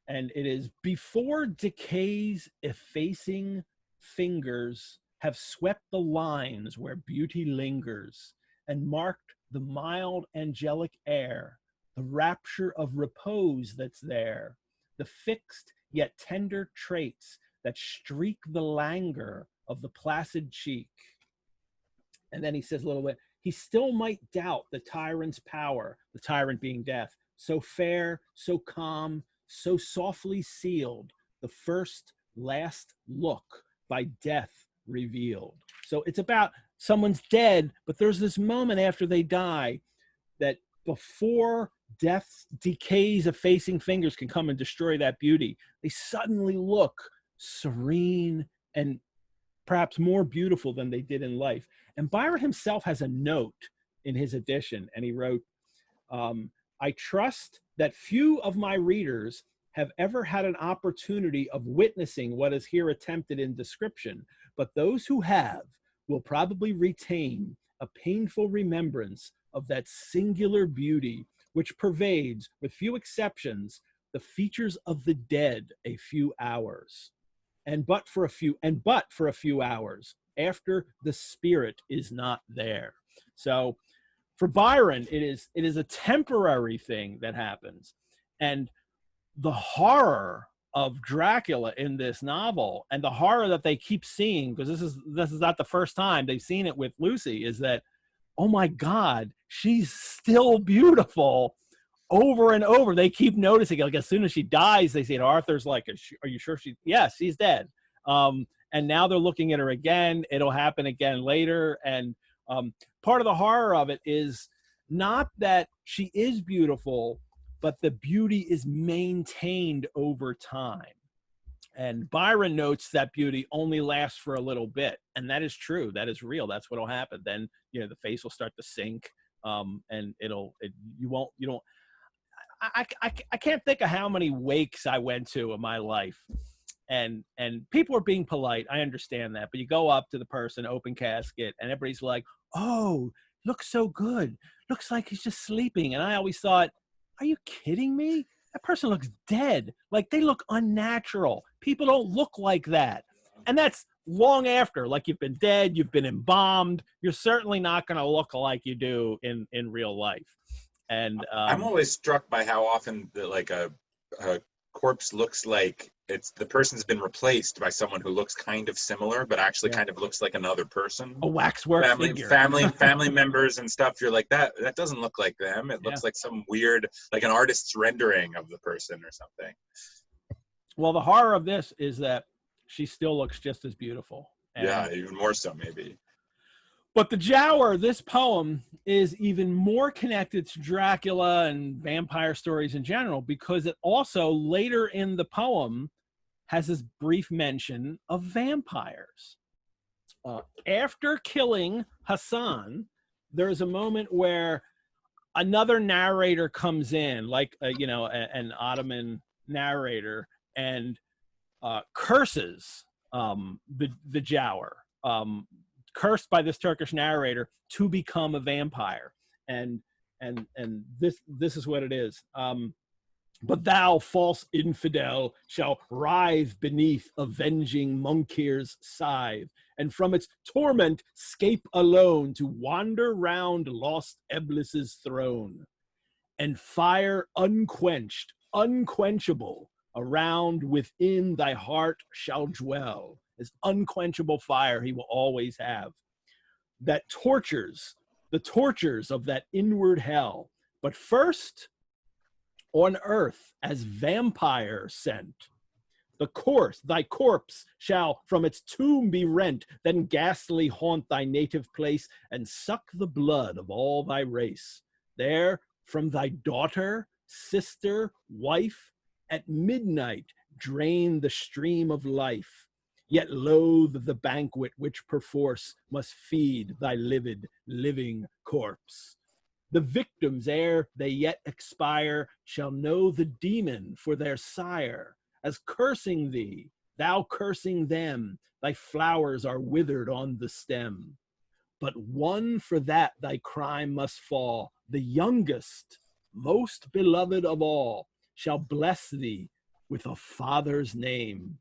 and it is, before decay's effacing fingers have swept the lines where beauty lingers and marked the mild angelic air, the rapture of repose that's there, the fixed yet tender traits that streak the languor of the placid cheek. And then he says a little bit, he still might doubt the tyrant's power, the tyrant being death, so fair, so calm, so softly sealed, the first, last look by death revealed. So it's about someone's dead, but there's this moment after they die that before death's decay's effacing fingers can come and destroy that beauty, they suddenly look serene and perhaps more beautiful than they did in life. And Byron himself has a note in his edition, and he wrote, I trust that few of my readers have ever had an opportunity of witnessing what is here attempted in description, but those who have will probably retain a painful remembrance of that singular beauty which pervades, with few exceptions, the features of the dead a few hours, but for a few hours after the spirit is not there. So for Byron, it is a temporary thing that happens. And the horror of Dracula in this novel, and the horror that they keep seeing, because this is not the first time they've seen it with Lucy, is that, oh my God, she's still beautiful over and over. They keep noticing, like, as soon as she dies, they say, and Arthur's like, are you sure yes, she's dead. And now they're looking at her again. It'll happen again later. And part of the horror of it is not that she is beautiful, but the beauty is maintained over time. And Byron notes that beauty only lasts for a little bit. And that is true. That is real. That's what'll happen. Then, the face will start to sink. And I can't think of how many wakes I went to in my life. And people are being polite. I understand that. But you go up to the person, open casket, and everybody's like, oh, looks so good. Looks like he's just sleeping. And I always thought, are you kidding me? That person looks dead. Like, they look unnatural. People don't look like that. And that's long after. Like, you've been dead, you've been embalmed. You're certainly not going to look like you do in real life. And I'm always struck by how often a corpse looks like the person's been replaced by someone who looks kind of similar, but actually kind of looks like another person. A waxwork figure. Family members and stuff. You're like, that doesn't look like them. It looks like some weird, like an artist's rendering of the person or something. Well, the horror of this is that she still looks just as beautiful. Yeah, even more so maybe. But the Giaour, this poem, is even more connected to Dracula and vampire stories in general, because it also, later in the poem, has this brief mention of vampires. After killing Hassan, there's a moment where another narrator comes in, like an Ottoman narrator, and curses the Giaour. Cursed by this Turkish narrator to become a vampire, and this is what it is. But thou, false infidel, shall writhe beneath avenging Munkir's scythe, and from its torment scape alone to wander round lost Eblis's throne, and fire unquenched, unquenchable, around within thy heart shall dwell. This unquenchable fire he will always have, that tortures, the tortures of that inward hell. But first, on earth as vampire sent, thy corpse shall from its tomb be rent, then ghastly haunt thy native place, and suck the blood of all thy race. There from thy daughter, sister, wife, at midnight drain the stream of life, yet loathe the banquet which perforce must feed thy livid, living corpse. The victims, ere they yet expire, shall know the demon for their sire, as cursing thee, thou cursing them, thy flowers are withered on the stem. But one for that thy crime must fall, the youngest, most beloved of all, shall bless thee with a father's name.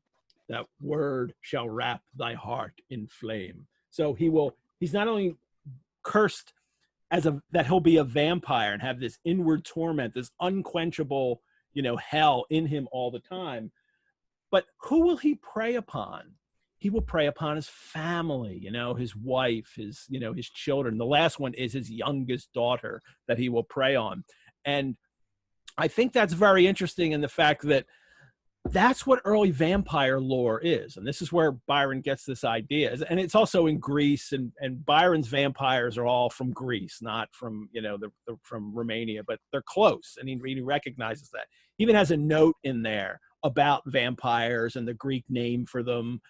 That word shall wrap thy heart in flame. So he's not only cursed that he'll be a vampire and have this inward torment, this unquenchable, hell in him all the time. But who will he prey upon? He will prey upon his family, his wife, his children. The last one is his youngest daughter that he will prey on. And I think that's very interesting in the fact that that's what early vampire lore is. And this is where Byron gets this idea. And it's also in Greece, and Byron's vampires are all from Greece, not from, from Romania, but they're close. And he recognizes that. He even has a note in there about vampires and the Greek name for them,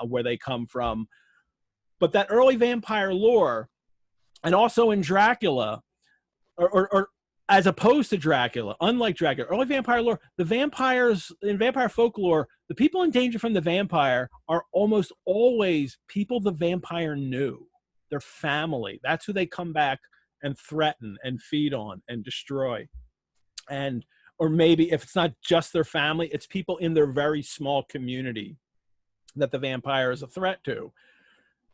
where they come from. But that early vampire lore, and also in Dracula, or as opposed to Dracula, unlike Dracula, early vampire lore, the vampires in vampire folklore, the people in danger from the vampire are almost always people the vampire knew, their family. That's who they come back and threaten and feed on and destroy. And, or maybe if it's not just their family, it's people in their very small community that the vampire is a threat to.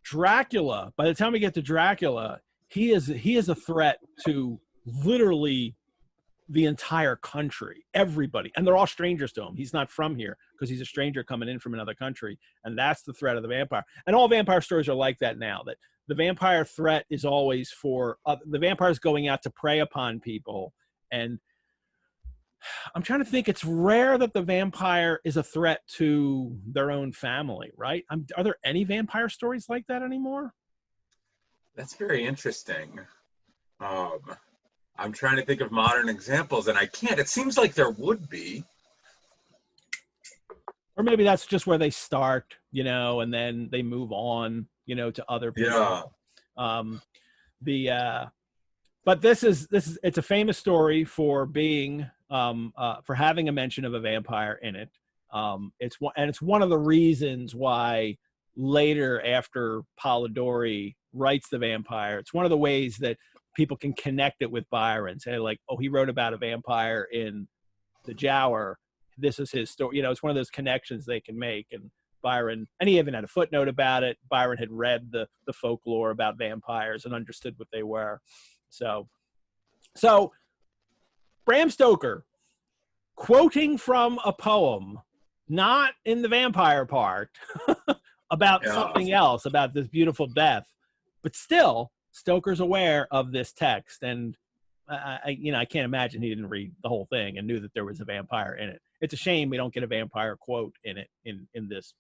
Dracula, by the time we get to Dracula, he is a threat to literally the entire country, everybody, and they're all strangers to him. He's not from here because he's a stranger coming in from another country, and that's the threat of the vampire. And all vampire stories are like that now, that the vampire threat is always for the vampires going out to prey upon people. And I'm trying to think, it's rare that the vampire is a threat to their own family, right? Are there any vampire stories like that anymore? That's very interesting. I'm trying to think of modern examples, and I can't. It seems like there would be. Or maybe that's just where they start, and then they move on, to other people. Yeah. But it's a famous story for being, for having a mention of a vampire in it. It's one of the reasons why later, after Polidori writes the vampire, it's one of the ways that people can connect it with Byron. Say like, oh, he wrote about a vampire in the Giaour. This is his story. It's one of those connections they can make. And Byron, and he even had a footnote about it. Byron had read the folklore about vampires and understood what they were. So Bram Stoker, quoting from a poem, not in the vampire part, about something else, about this beautiful death, but still Stoker's aware of this text. And I can't imagine he didn't read the whole thing and knew that there was a vampire in it. It's a shame we don't get a vampire quote in it in this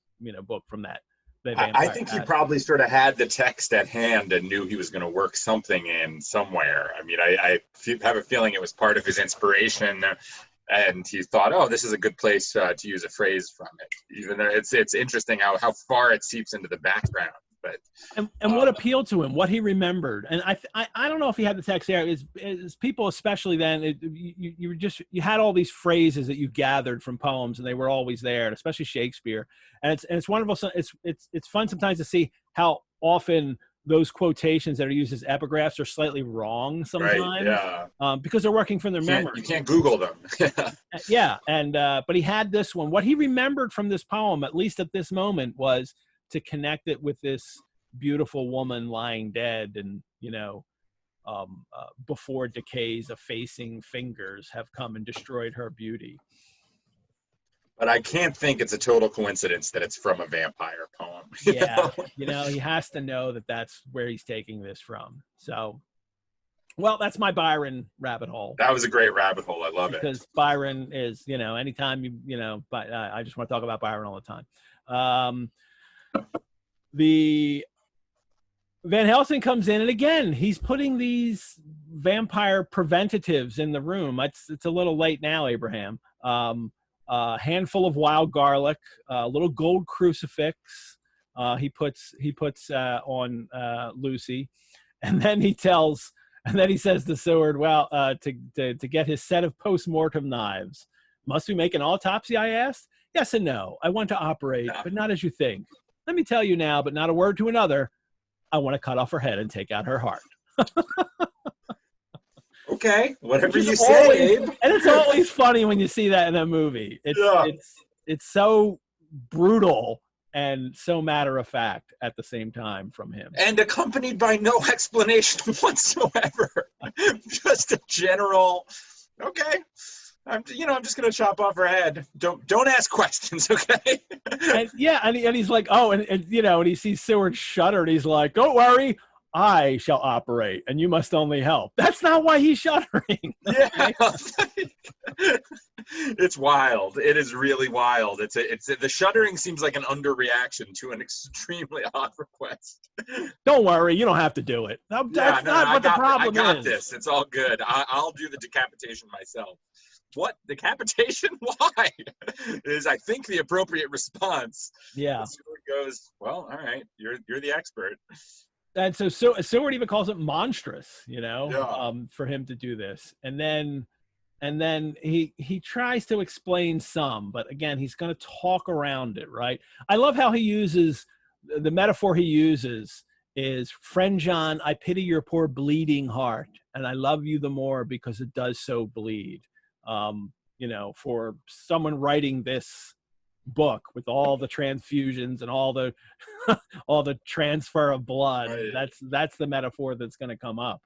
book from that. I think he probably sort of had the text at hand and knew he was going to work something in somewhere. I mean, I have a feeling it was part of his inspiration, and he thought, oh, this is a good place to use a phrase from it. Even though it's interesting how far it seeps into the background. But and what appealed to him, what he remembered, and I don't know if he had the text there. Is people, especially then, you had all these phrases that you gathered from poems, and they were always there, and especially Shakespeare. And it's wonderful. It's fun sometimes to see how often those quotations that are used as epigraphs are slightly wrong sometimes, right, because they're working from their memory. You can't Google them. Yeah, and but he had this one. What he remembered from this poem, at least at this moment, was to connect it with this beautiful woman lying dead, and before decay's effacing fingers have come and destroyed her beauty. But I can't think it's a total coincidence that it's from a vampire poem. He has to know that that's where he's taking this from. So, well, that's my Byron rabbit hole. That was a great rabbit hole. I love it. Because Byron is, anytime but I just want to talk about Byron all the time. The Van Helsing comes in, and again, he's putting these vampire preventatives in the room. It's a little late now, Abraham. A handful of wild garlic, a little gold crucifix. He puts on Lucy, and then he says to Seward, well, to get his set of post-mortem knives. Must we make an autopsy? I asked. Yes and no. I want to operate, but not as you think. Let me tell you now, but not a word to another. I want to cut off her head and take out her heart. Okay, whatever you say, Abe. And it's always funny when you see that in a movie. It's so brutal and so matter of fact at the same time from him. And accompanied by no explanation whatsoever. Just a general, okay. I'm just gonna chop off her head. Don't ask questions, okay? And he's like, oh, and he sees Seward shudder, and he's like, don't worry, I shall operate, and you must only help. That's not why he's shuddering. Yeah, it's wild. It is really wild. The shuddering seems like an underreaction to an extremely odd request. Don't worry, you don't have to do it. That's not what the problem is. I got this. It's all good. I'll do the decapitation myself. What? Decapitation? Why? Is, I think, the appropriate response. Yeah. Seward goes, well, all right, you're the expert. And so Seward even calls it monstrous, Yeah. for him to do this. And then he tries to explain some, but again, he's going to talk around it, right? I love how he uses the metaphor he uses is, friend John, I pity your poor bleeding heart, and I love you the more because it does so bleed. For someone writing this book with all the transfusions and all the all the transfer of blood, Right. that's the metaphor that's going to come up.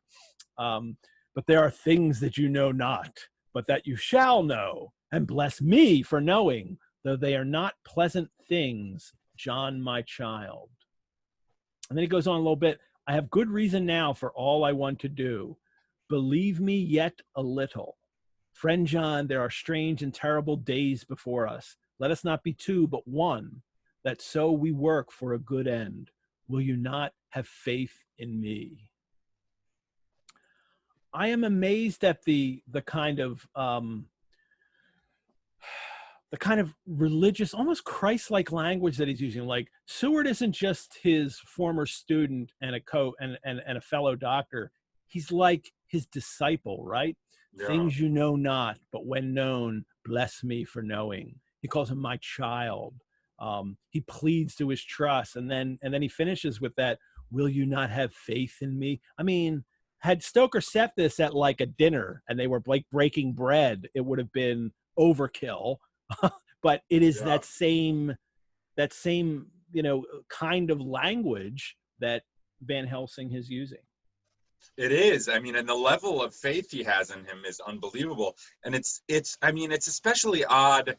But there are things that you know not, but that you shall know, and bless me for knowing, though they are not pleasant things, John, my child. And then he goes on a little bit. I have good reason now for all I want to do. Believe me yet a little. Friend John, there are strange and terrible days before us. Let us not be two, but one, that so we work for a good end. Will you not have faith in me? I am amazed at the kind of religious, almost Christ-like language that he's using. Like, Seward isn't just his former student and a fellow doctor. He's like his disciple, right? Yeah. Things you know not, but when known, bless me for knowing. He calls him my child. He pleads to his trust, and then he finishes with that, will you not have faith in me? I mean, had Stoker set this at like a dinner and they were like breaking bread, it would have been overkill. But it is that same kind of language that Van Helsing is using. It is. I mean, and the level of faith he has in him is unbelievable. And it's especially odd,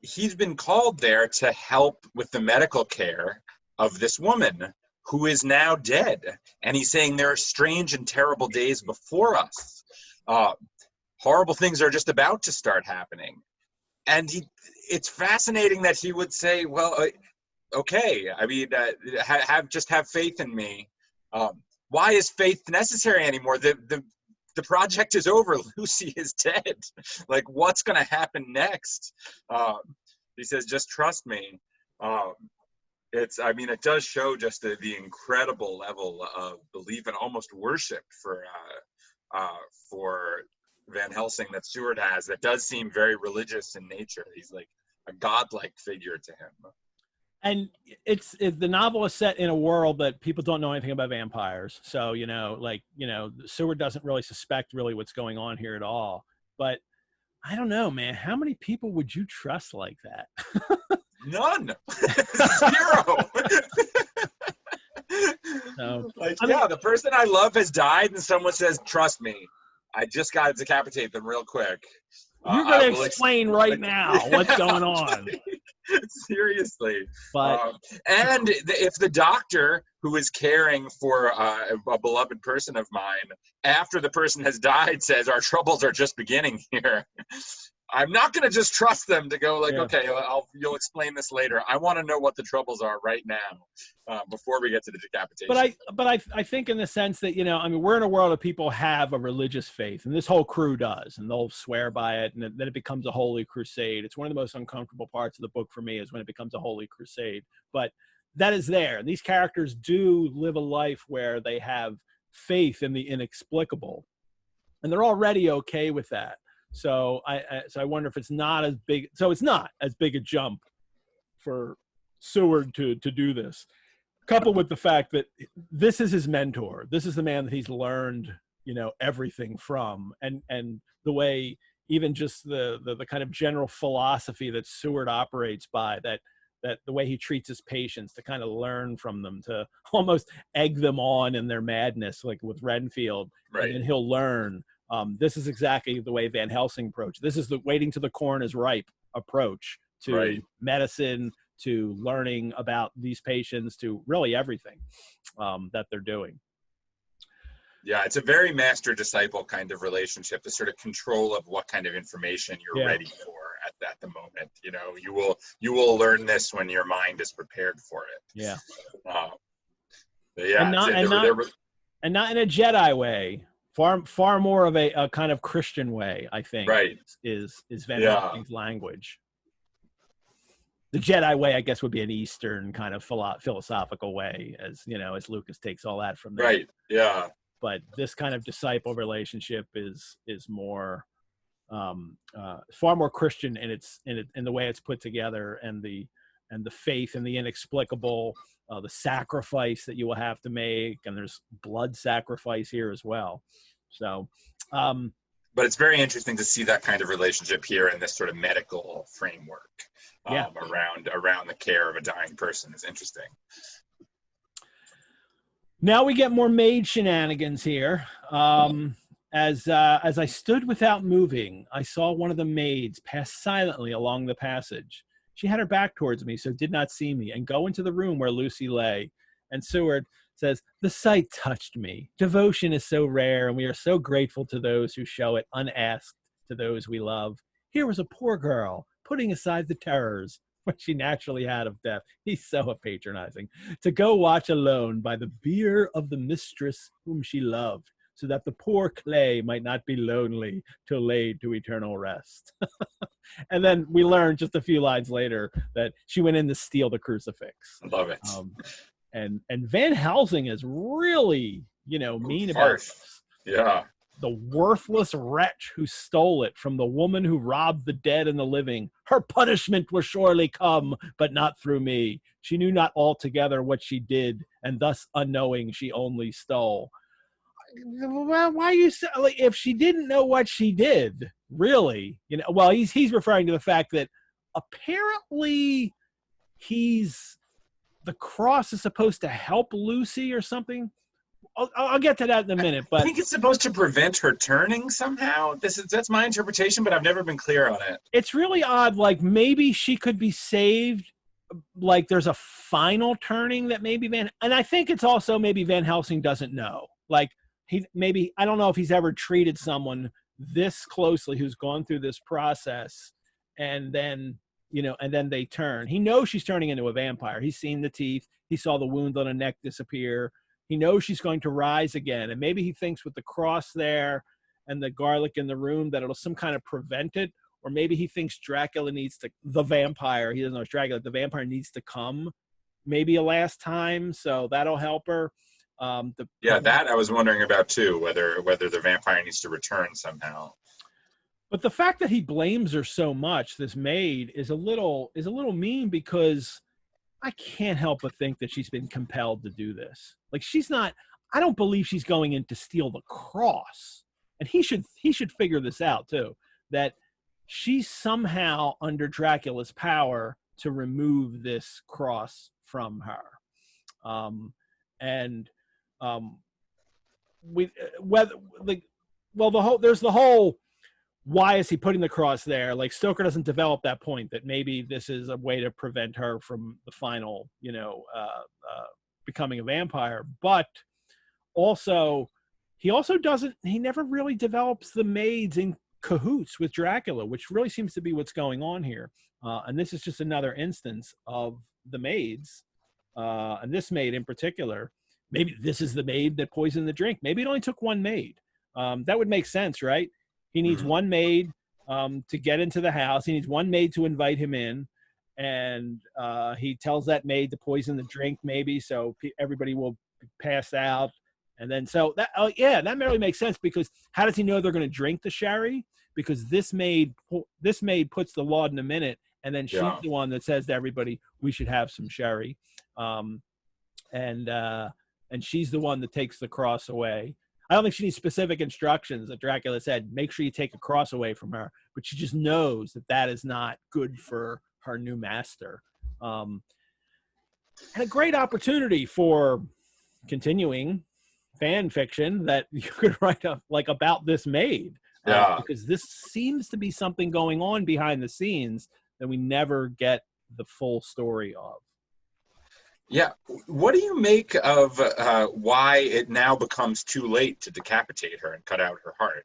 he's been called there to help with the medical care of this woman who is now dead. And he's saying there are strange and terrible days before us. Horrible things are just about to start happening. And it's fascinating that he would say, well, okay, I mean, have faith in me. Why is faith necessary anymore? The project is over. Lucy is dead. Like, what's going to happen next? He says, just trust me. It does show just the incredible level of belief and almost worship for Van Helsing that Seward has, that does seem very religious in nature. He's like a godlike figure to him. And the novel is set in a world that people don't know anything about vampires. So, Seward doesn't really suspect really what's going on here at all. But I don't know, man. How many people would you trust like that? None. Zero. So, the person I love has died and someone says, trust me, I just got to decapitate them real quick. You're going to explain right now what's going on. Seriously. But and if the doctor who is caring for a beloved person of mine, after the person has died, says our troubles are just beginning here, I'm not going to just trust them to go like, okay, you'll explain this later. I want to know what the troubles are right now before we get to the decapitation. But I think in the sense that, we're in a world of people have a religious faith, and this whole crew does, and they'll swear by it, and then it becomes a holy crusade. It's one of the most uncomfortable parts of the book for me is when it becomes a holy crusade. But that is there. And these characters do live a life where they have faith in the inexplicable, and they're already okay with that. So I wonder if it's not as big. So it's not as big a jump for Seward to do this, coupled with the fact that this is his mentor. This is the man that he's learned, everything from, and the way, even just the kind of general philosophy that Seward operates by, that the way he treats his patients, to kind of learn from them, to almost egg them on in their madness, like with Renfield, right. And then he'll learn. This is exactly the way Van Helsing approached. This is the waiting till the corn is ripe approach to medicine, to learning about these patients, to really everything that they're doing. Yeah, it's a very master-disciple kind of relationship, the sort of control of what kind of information you're ready for at the moment. You will learn this when your mind is prepared for it. Yeah. And not in a Jedi way. Far more of a kind of Christian way, I think, is Van Helsing's language. The Jedi way, I guess, would be an Eastern kind of philosophical way, as Lucas takes all that from there. Right. Yeah. But this kind of disciple relationship is more, far more Christian in the way it's put together, and the faith and the inexplicable, the sacrifice that you will have to make, and there's blood sacrifice here as well. So, but it's very interesting to see that kind of relationship here in this sort of medical framework, around the care of a dying person. Is interesting. Now we get more maid shenanigans here. As I stood without moving, I saw one of the maids pass silently along the passage. She had her back towards me, so did not see me, and go into the room where Lucy lay. And Seward says, "The sight touched me. Devotion is so rare, and we are so grateful to those who show it unasked to those we love. Here was a poor girl, putting aside the terrors which she naturally had of death." He's so patronizing. "To go watch alone by the bier of the mistress whom she loved, so that the poor clay might not be lonely till laid to eternal rest." And then we learn just a few lines later that she went in to steal the crucifix. I love it. And Van Helsing is really, mean about this. Yeah. "The worthless wretch who stole it from the woman who robbed the dead and the living. Her punishment will surely come, but not through me. She knew not altogether what she did, and thus unknowing she only stole." Well, why you say, like, if she didn't know what she did, really, well, he's referring to the fact that apparently the cross is supposed to help Lucy or something. I'll get to that in a minute, but I think it's supposed to prevent her turning somehow. That's my interpretation, but I've never been clear on it. It's really odd. Like, maybe she could be saved. Like, there's a final turning that maybe and I think it's also maybe Van Helsing doesn't know. Like, I don't know if he's ever treated someone this closely who's gone through this process, and then they turn. He knows she's turning into a vampire. He's seen the teeth. He saw the wound on her neck disappear. He knows she's going to rise again. And maybe he thinks with the cross there and the garlic in the room that it'll some kind of prevent it. Or maybe he thinks Dracula the vampire, he doesn't know it's Dracula, the vampire needs to come maybe a last time. So that'll help her. That I was wondering about too, whether the vampire needs to return somehow. But the fact that he blames her so much, this maid, is a little mean, because I can't help but think that she's been compelled to do this. Like, I don't believe she's going in to steal the cross. And he should figure this out too, that she's somehow under Dracula's power to remove this cross from her. There's the whole, why is he putting the cross there? Like, Stoker doesn't develop that point, that maybe this is a way to prevent her from the final, becoming a vampire. But also, he never really develops the maids in cahoots with Dracula, which really seems to be what's going on here. And this is just another instance of the maids, and this maid in particular. Maybe this is the maid that poisoned the drink. Maybe it only took one maid. That would make sense, right? He needs one maid to get into the house. He needs one maid to invite him in. And he tells that maid to poison the drink, maybe, so everybody will pass out. And then that really makes sense, because how does he know they're going to drink the sherry? Because this maid puts the laudanum in it, and then she's the one that says to everybody, we should have some sherry. And she's the one that takes the cross away. I don't think she needs specific instructions that Dracula said, make sure you take a cross away from her. But she just knows that is not good for her new master. And a great opportunity for continuing fan fiction that you could write about this maid. Because this seems to be something going on behind the scenes that we never get the full story of. Yeah. What do you make of why it now becomes too late to decapitate her and cut out her heart?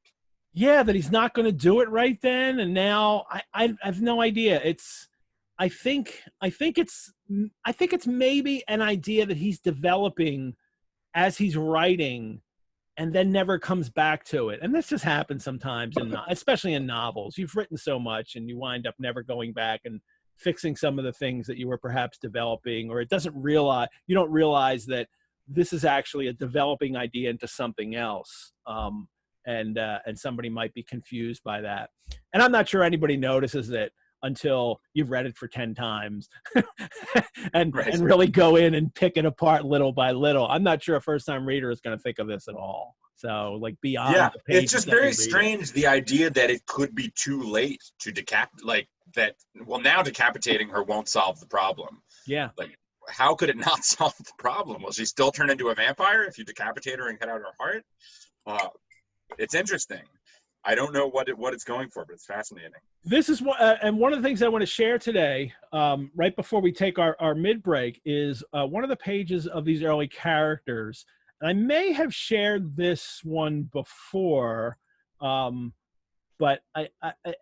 Yeah, that he's not going to do it right then. And now I have no idea. I think it's maybe an idea that he's developing as he's writing, and then never comes back to it. And this just happens sometimes, especially in novels. You've written so much, and you wind up never going back and fixing some of the things that you were perhaps developing, or you don't realize that this is actually a developing idea into something else. And somebody might be confused by that. And I'm not sure anybody notices it until you've read it for 10 times and really go in and pick it apart little by little. I'm not sure a first-time reader is going to think of this at all. So, like, beyond the pages, it's just very strange, the idea that it could be too late to now decapitating her won't solve the problem. Yeah. Like, how could it not solve the problem? Will she still turn into a vampire if you decapitate her and cut out her heart? It's interesting. I don't know what it's going for, but it's fascinating. This is what, and one of the things I want to share today, right before we take our mid-break, is one of the pages of these early characters. And I may have shared this one before, but and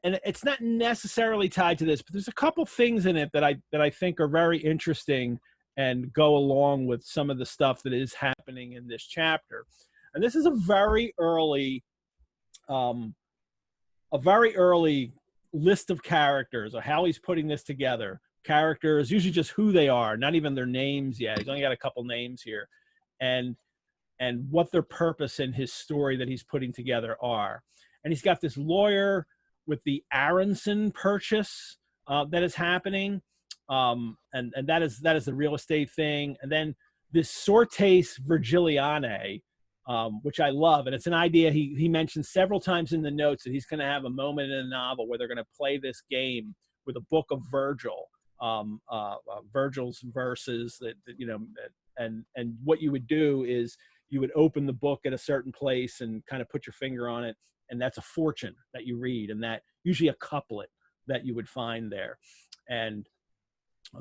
it's not necessarily tied to this, but there's a couple things in it that I think are very interesting and go along with some of the stuff that is happening in this chapter. And this is a very early list of characters, or how he's putting this together. Characters, usually just who they are, not even their names yet. He's only got a couple names here, and what their purpose in his story that he's putting together are. And he's got this lawyer with the Aronson purchase that is happening, and that is the real estate thing. And then this Sortes Virgilianae, which I love, and it's an idea he mentions several times in the notes, that he's going to have a moment in a novel where they're going to play this game with a book of Virgil, Virgil's verses that and what you would do is you would open the book at a certain place and kind of put your finger on it, and that's a fortune that you read, and that usually a couplet that you would find there, and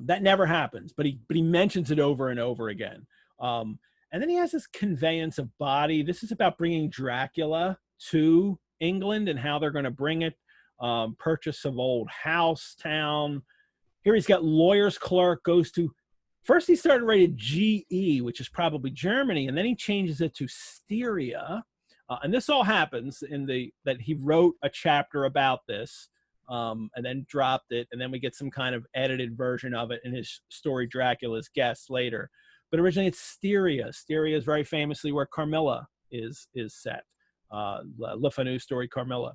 that never happens, but he mentions it over and over again. And then he has this conveyance of body. This is about bringing Dracula to England and how they're going to bring it. Purchase of old house town. Here he's got lawyer's clerk, goes to, first he started rated GE, which is probably Germany, and then he changes it to Styria. And this all happens that he wrote a chapter about this, and then dropped it, and then we get some kind of edited version of it in his story Dracula's Guest later. But originally it's Styria. Styria is very famously where Carmilla is set. Le Fanu story, Carmilla.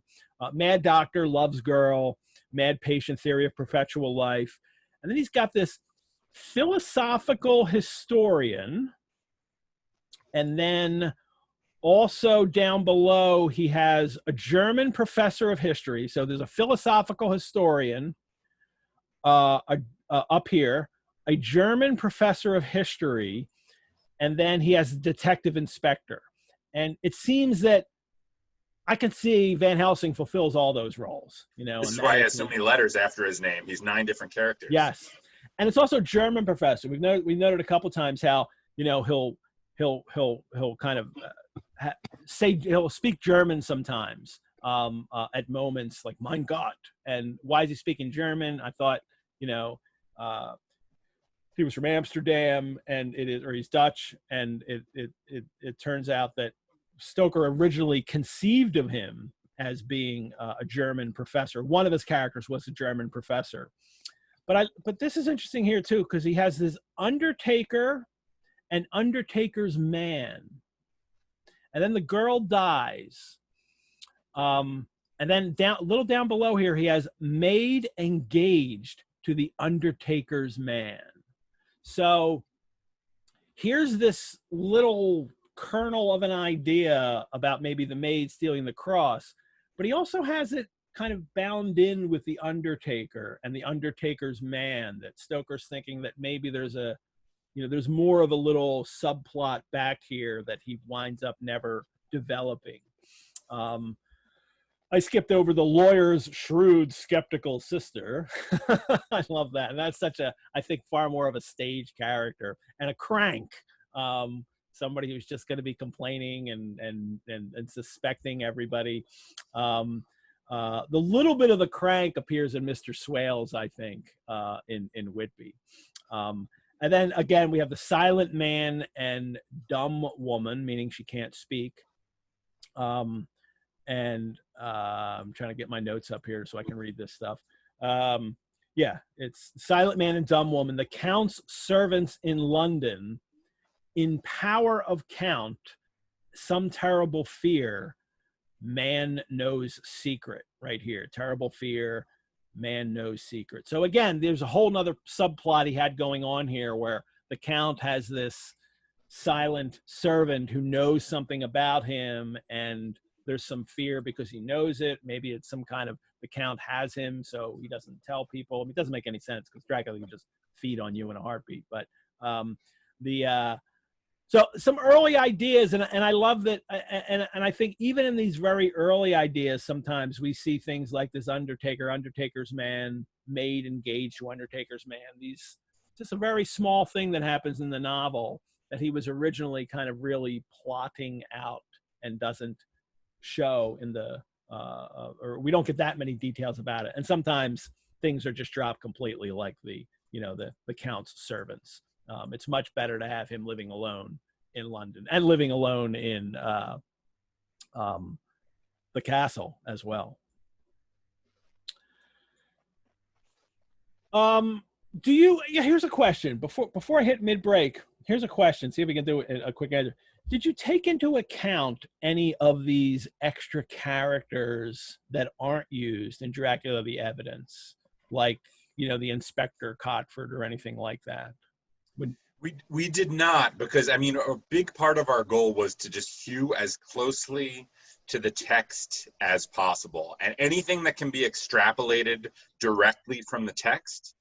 Mad doctor, loves girl, mad patient, theory of perpetual life. And then he's got this philosophical historian. And then also down below, he has a German professor of history. So there's a philosophical historian up here, a German professor of history, and then he has a detective inspector. And it seems that I can see Van Helsing fulfills all those roles. This is why he has so many letters after his name. He's 9 different characters. Yes, and it's also German professor. We noted a couple times how he'll kind of he'll speak German sometimes at moments, like mein Gott. And why is he speaking German? I thought he was from Amsterdam, and he's Dutch, and it turns out that Stoker originally conceived of him as being a German professor. One of his characters was a German professor. But this is interesting here too, because he has this undertaker and undertaker's man, and then the girl dies. And then a little down below here, he has maid engaged to the undertaker's man. So here's this little kernel of an idea about maybe the maid stealing the cross, but he also has it kind of bound in with the Undertaker and the Undertaker's man, that Stoker's thinking that maybe there's more of a little subplot back here that he winds up never developing. I skipped over the lawyer's shrewd, skeptical sister. I love that. And that's I think, far more of a stage character, and a crank. Somebody who's just going to be complaining and suspecting everybody. The little bit of the crank appears in Mr. Swales, I think, in Whitby. And then again, we have the silent man and dumb woman, meaning she can't speak. And I'm trying to get my notes up here so I can read this stuff. Yeah, it's Silent Man and Dumb Woman. The Count's servants in London, in power of Count, some terrible fear, man knows secret. Right here, terrible fear, man knows secret. So again, there's a whole nother subplot he had going on here where the Count has this silent servant who knows something about him, and there's some fear because he knows it. Maybe it's some kind of, the Count has him, so he doesn't tell people. I mean, it doesn't make any sense because Dracula can just feed on you in a heartbeat. But so some early ideas, and I love that, and I think even in these very early ideas, sometimes we see things like this Undertaker's man, maid engaged to Undertaker's man. These, just a very small thing that happens in the novel that he was originally kind of really plotting out and doesn't show in the, or we don't get that many details about it. And sometimes things are just dropped completely, like the Count's servants. It's much better to have him living alone in London and living alone in the castle as well. Here's a question before I hit mid-break. Here's a question. See if we can do a quick answer. Did you take into account any of these extra characters that aren't used in Dracula the Evidence, like the Inspector Cotford or anything like that? We did not, because I mean, a big part of our goal was to just hew as closely to the text as possible, and anything that can be extrapolated directly from the text,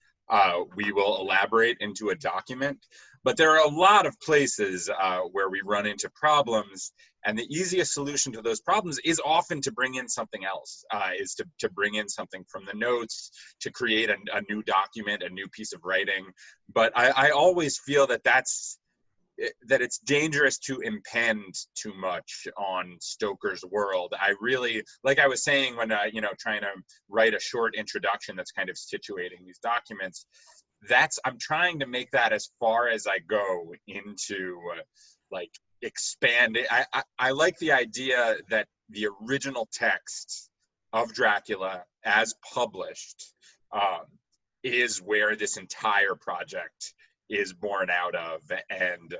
we will elaborate into a document. But there are a lot of places where we run into problems, and the easiest solution to those problems is often to bring in something else, is to bring in something from the notes, to create a new document, a new piece of writing. But I always feel that it's dangerous to impend too much on Stoker's world. I really, like I was saying when trying to write a short introduction that's kind of situating these documents, I'm trying to make that as far as I go into expand it. I like the idea that the original text of Dracula as published is where this entire project is born out of, and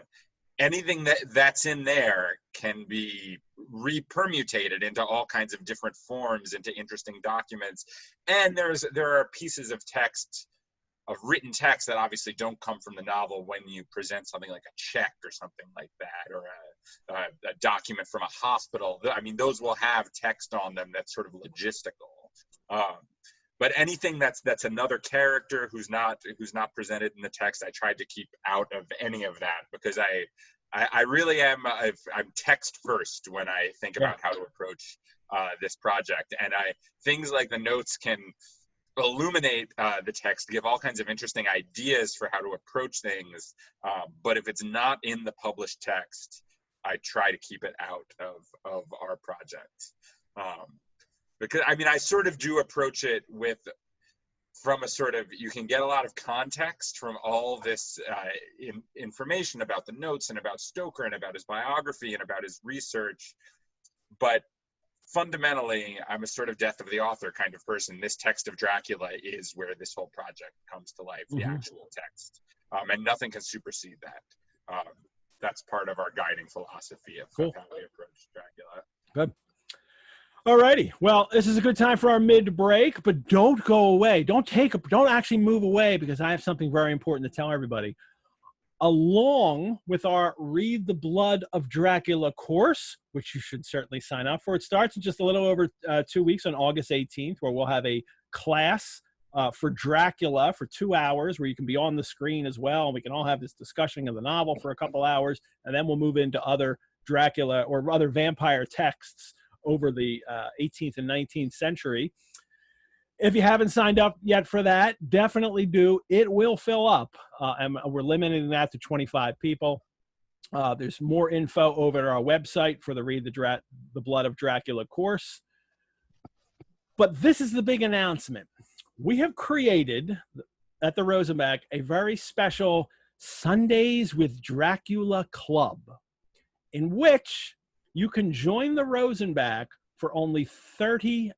anything that's in there can be repermutated into all kinds of different forms, into interesting documents. And there are pieces of text, of written text, that obviously don't come from the novel when you present something like a check or something like that, or a document from a hospital. I mean, those will have text on them that's sort of logistical. But anything that's another character who's not presented in the text, I tried to keep out of any of that, because I really am, I'm text first when I think about how to approach this project. And things like the notes can illuminate the text, give all kinds of interesting ideas for how to approach things. But if it's not in the published text, I try to keep it out of our project. Because I mean, I sort of do approach it from a sort of, you can get a lot of context from all this information about the notes and about Stoker and about his biography and about his research. But fundamentally, I'm a sort of death of the author kind of person. This text of Dracula is where this whole project comes to life, the actual text. And nothing can supersede that. That's part of our guiding philosophy of how we approach Dracula. Good. All righty. Well, this is a good time for our mid-break, but don't go away. Don't actually move away, because I have something very important to tell everybody. Along with our Read the Blood of Dracula course, which you should certainly sign up for. It starts in just a little over 2 weeks on August 18th, where we'll have a class for Dracula for 2 hours, where you can be on the screen as well. And we can all have this discussion of the novel for a couple hours, and then we'll move into other Dracula or other vampire texts over the 18th and 19th century. If you haven't signed up yet for that, definitely do. It will fill up, and we're limiting that to 25 people. There's more info over at our website for the Read the Blood of Dracula course. But this is the big announcement. We have created at the Rosenbach a very special Sundays with Dracula Club, in which you can join the Rosenbach for only $30.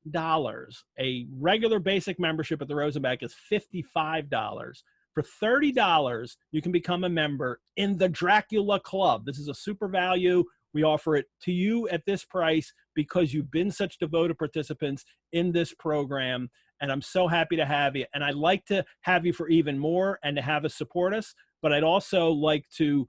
A regular basic membership at the Rosenbach is $55. For $30, you can become a member in the Dracula Club. This is a super value. We offer it to you at this price because you've been such devoted participants in this program. And I'm so happy to have you. And I'd like to have you for even more and to have us support us. But I'd also like to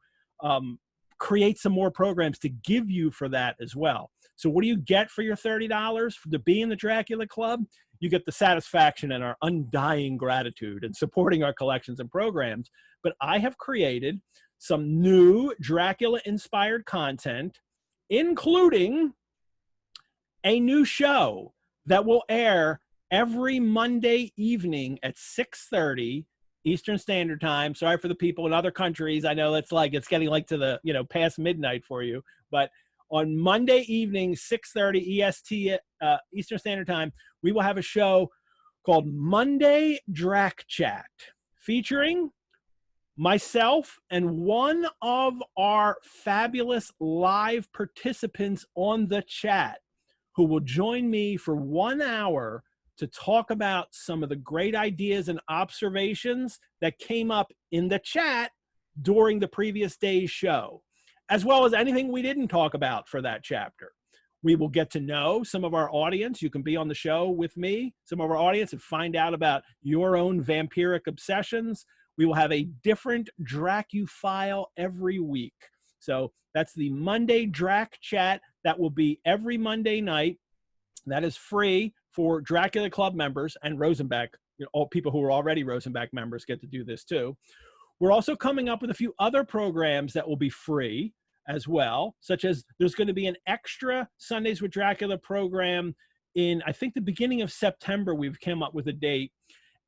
create some more programs to give you for that as well. So what do you get for your $30 to be in the Dracula Club? You get the satisfaction and our undying gratitude in supporting our collections and programs. But I have created some new Dracula-inspired content, including a new show that will air every Monday evening at 6:30 Eastern Standard Time. Sorry for the people in other countries. I know it's getting like to the, past midnight for you. But on Monday evening, 6:30 EST, Eastern Standard Time, we will have a show called Monday Drac Chat, featuring myself and one of our fabulous live participants on the chat who will join me for 1 hour to talk about some of the great ideas and observations that came up in the chat during the previous day's show, as well as anything we didn't talk about for that chapter. We will get to know some of our audience. You can be on the show with me, some of our audience, and find out about your own vampiric obsessions. We will have a different Dracu-file every week. So that's the Monday Drac Chat. That will be every Monday night. That is free for Dracula Club members and Rosenbach. All people who are already Rosenbach members get to do this too. We're also coming up with a few other programs that will be free as well, such as there's going to be an extra Sundays with Dracula program in, I think, the beginning of September. We've come up with a date,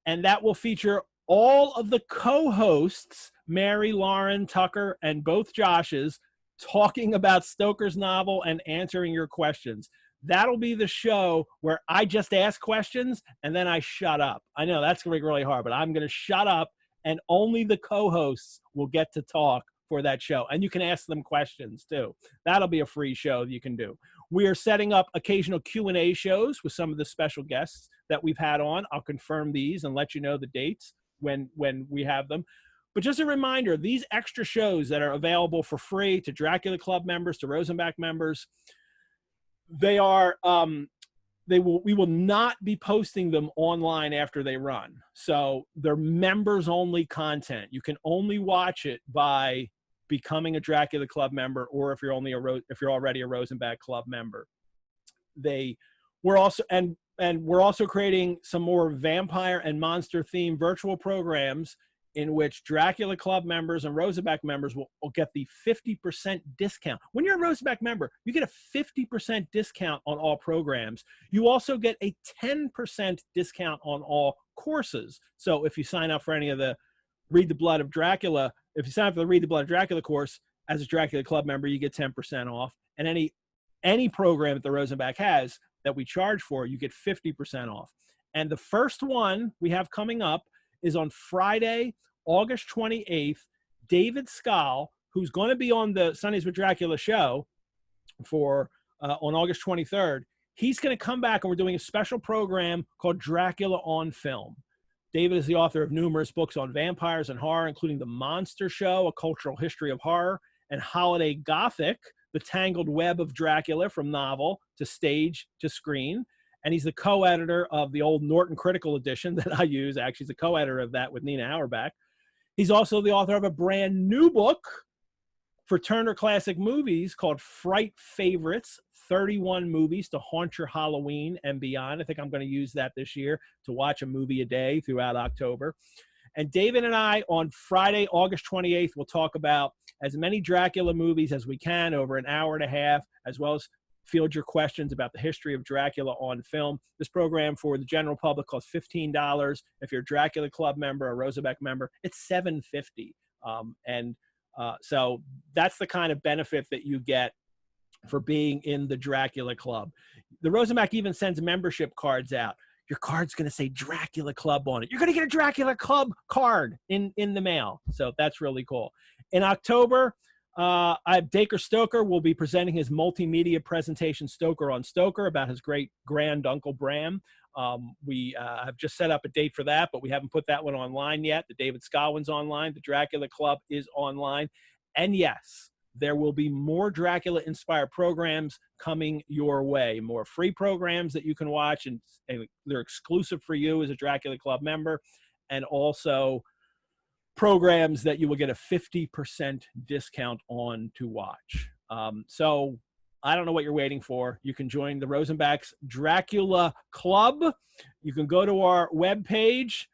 and that will feature all of the co-hosts, Mary, Lauren, Tucker, and both Josh's, talking about Stoker's novel and answering your questions. That'll be the show where I just ask questions and then I shut up. I know that's going to be really hard, but I'm going to shut up and only the co-hosts will get to talk for that show. And you can ask them questions too. That'll be a free show that you can do. We are setting up occasional Q&A shows with some of the special guests that we've had on. I'll confirm these and let you know the dates when we have them. But just a reminder, these extra shows that are available for free to Dracula Club members, to Rosenbach members, we will not be posting them online after they run. So they're members only content. You can only watch it by becoming a Dracula Club member, or if you're already a Rosenbach Club member. We're also creating some more vampire and monster themed virtual programs in which Dracula Club members and Rosenbach members will get the 50% discount. When you're a Rosenbach member, you get a 50% discount on all programs. You also get a 10% discount on all courses. So if you sign up for any of the Read the Blood of Dracula, if you sign up for the Read the Blood of Dracula course as a Dracula Club member, you get 10% off. And any program that the Rosenbach has that we charge for, you get 50% off. And the first one we have coming up is on Friday, August 28th. David Scal, who's going to be on the Sundays with Dracula show on August 23rd, he's going to come back and we're doing a special program called Dracula on Film. David is the author of numerous books on vampires and horror, including The Monster Show, A Cultural History of Horror, and Holiday Gothic, The Tangled Web of Dracula, from novel to stage to screen. And he's the co-editor of the old Norton Critical Edition that I use. Actually, he's the co-editor of that with Nina Auerbach. He's also the author of a brand new book for Turner Classic Movies called Fright Favorites, 31 Movies to Haunt Your Halloween and Beyond. I think I'm going to use that this year to watch a movie a day throughout October. And David and I on Friday, August 28th, will talk about as many Dracula movies as we can over an hour and a half, as well as field your questions about the history of Dracula on film. This program for the general public costs $15. If you're a Dracula Club member, a Rosenbach member, it's $7.50. So that's the kind of benefit that you get for being in the Dracula Club. The Rosenbach even sends membership cards out. Your card's going to say Dracula Club on it. You're going to get a Dracula Club card in the mail. So that's really cool. In October, Dacre Stoker will be presenting his multimedia presentation, Stoker on Stoker, about his great grand uncle Bram. We have just set up a date for that, but we haven't put that one online yet. The David Scott one's online. The Dracula Club is online. And yes, there will be more Dracula-inspired programs coming your way, more free programs that you can watch, and they're exclusive for you as a Dracula Club member, and also programs that you will get a 50% discount on to watch. So I don't know what you're waiting for. You can join the Rosenbach's Dracula Club. You can go to our webpage,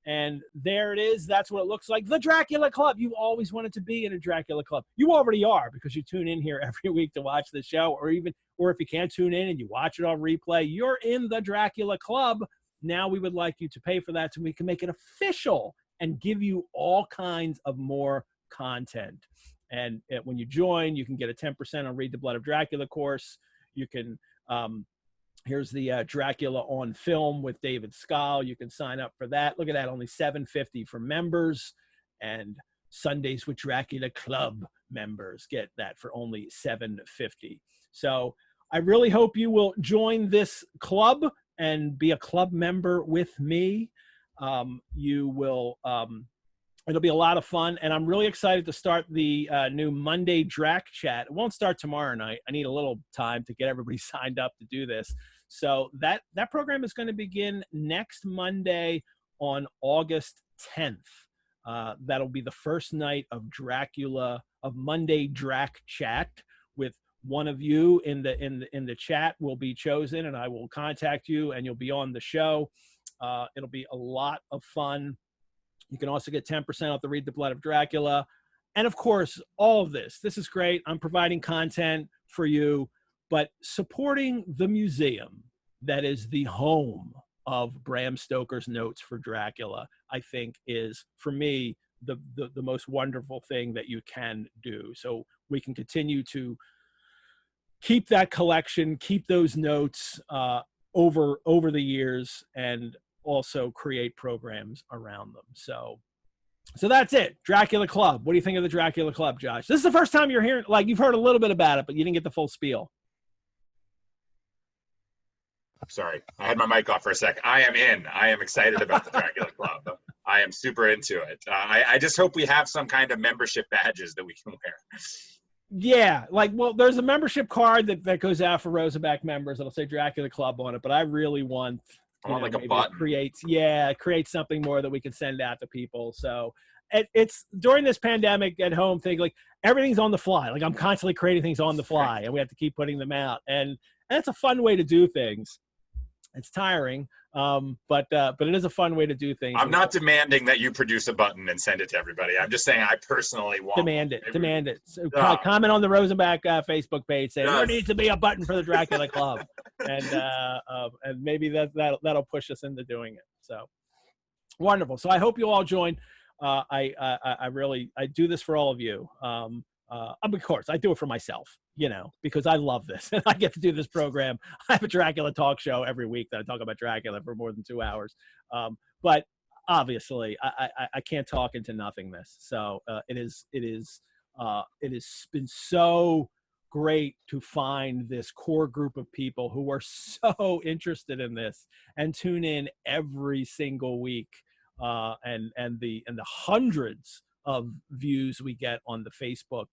and there it is. That's what it looks like. The Dracula Club. You always wanted to be in a Dracula Club. You already are, because you tune in here every week to watch the show, or if you can't tune in and you watch it on replay, you're in the Dracula Club. Now we would like you to pay for that so we can make it official and give you all kinds of more content. And when you join, you can get a 10% on Read the Blood of Dracula course. You can, here's the Dracula on Film with David Scal. You can sign up for that. Look at that, only $7.50 for members. And Sundays with Dracula Club members get that for only $7.50. So I really hope you will join this club and be a club member with me. You will, it'll be a lot of fun, and I'm really excited to start the new Monday Drac Chat. It won't start tomorrow night. I need a little time to get everybody signed up to do this. So that program is going to begin next Monday on August 10th. That'll be the first night of Monday Drac Chat. With one of you in the chat will be chosen, and I will contact you, and you'll be on the show. It'll be a lot of fun. You can also get 10% off the Read the Blood of Dracula. And of course, all of this is great. I'm providing content for you, but supporting the museum that is the home of Bram Stoker's notes for Dracula, I think is, for me, the most wonderful thing that you can do. So we can continue to keep that collection, keep those notes over the years, and also create programs around them. So that's it. Dracula Club. What do you think of the Dracula Club, Josh? This is the first time you're hearing, like, you've heard a little bit about it, but you didn't get the full spiel. Sorry, I had my mic off for a sec. I am in. I am excited about the Dracula Club. I am super into it. I just hope we have some kind of membership badges that we can wear. Yeah, there's a membership card that goes out for Rosenbach members. It'll say Dracula Club on it, but I really want, like a button. Create something more that we can send out to people. So it's during this pandemic at home thing, like, everything's on the fly. Like, I'm constantly creating things on the fly, and we have to keep putting them out. And that's a fun way to do things. It's tiring, but it is a fun way to do things. I'm not demanding that you produce a button and send it to everybody. I'm just saying I personally want demand it. So comment on the Rosenbach Facebook page saying there needs to be a button for the Dracula Club, and maybe that'll push us into doing it. So wonderful. So I hope you all join. I do this for all of you. Of course, I do it for myself, because I love this. And I get to do this program. I have a Dracula talk show every week that I talk about Dracula for more than 2 hours. But obviously, I can't talk into nothingness. So it has been so great to find this core group of people who are so interested in this and tune in every single week. And the hundreds of views we get on the Facebook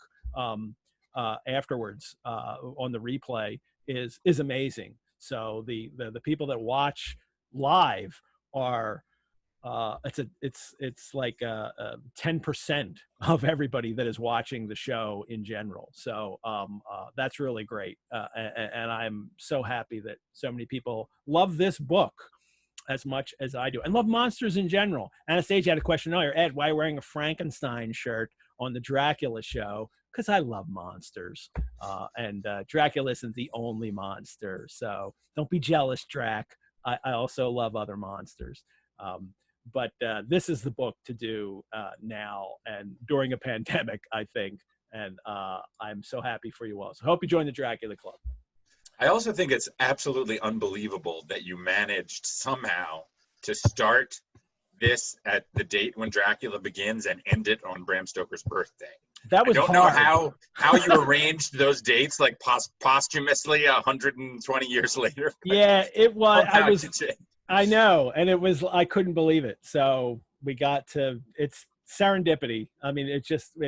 afterwards on the replay is amazing. So the people that watch live are it's like 10% of everybody that is watching the show in general. So that's really great, and I'm so happy that so many people love this book as much as I do, and love monsters in general. Anastasia had a question earlier. Ed, why are you wearing a Frankenstein shirt on the Dracula show? Because I love monsters, and Dracula isn't the only monster. So don't be jealous, Drac. I also love other monsters. But this is the book to do now and during a pandemic, I think. And I'm so happy for you all. So hope you join the Dracula Club. I also think it's absolutely unbelievable that you managed somehow to start this at the date when Dracula begins and end it on Bram Stoker's birthday. That I was don't hard. know how you arranged those dates, like posthumously 120 years later. Yeah, it was. Somehow I know, and I couldn't believe it. So we got to. It's serendipity. I mean, it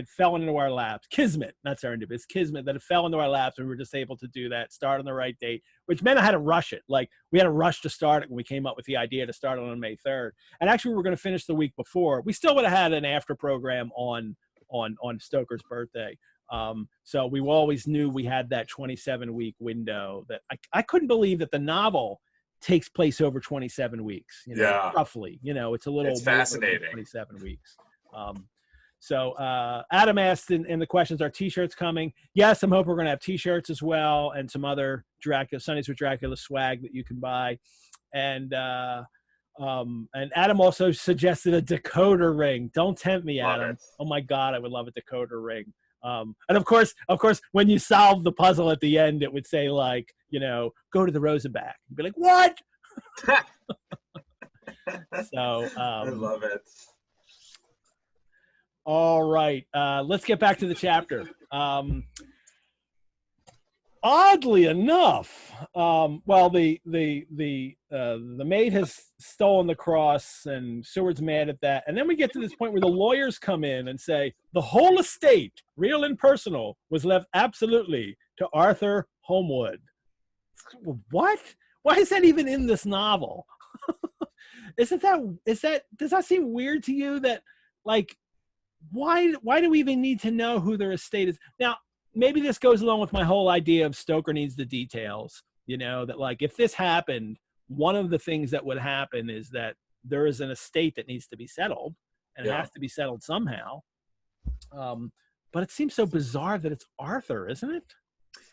fell into our laps. Kismet, not serendipity. It's kismet that it fell into our laps, and we were just able to do that. Start on the right date, which meant I had to rush it. Like we had to rush to start it when we came up with the idea to start on May 3rd. And actually, we were going to finish the week before. We still would have had an after program on Stoker's birthday. So we always knew we had that 27-week window that I couldn't believe that the novel takes place over 27 weeks, roughly, it's a little, it's fascinating. 27 weeks. So Adam asked in the questions, are t-shirts coming? Yes, I'm hoping we're going to have t-shirts as well. And some other Sundays with Dracula swag that you can buy. And Adam also suggested a decoder ring. Don't tempt me, Adam. Oh my God, I would love a decoder ring. And of course, when you solve the puzzle at the end, it would say like, go to the Rosenbach. You'd be like, what? So I love it. All right, let's get back to the chapter. Oddly enough, the maid has stolen the cross, and Seward's mad at that. And then we get to this point where the lawyers come in and say the whole estate, real and personal, was left absolutely to Arthur Holmwood. What? Why is that even in this novel? Does that seem weird to you? That like, why do we even need to know who their estate is now? Maybe this goes along with my whole idea of Stoker needs the details, that like if this happened, one of the things that would happen is that there is an estate that needs to be settled, and it has to be settled somehow. But it seems so bizarre that it's Arthur, isn't it?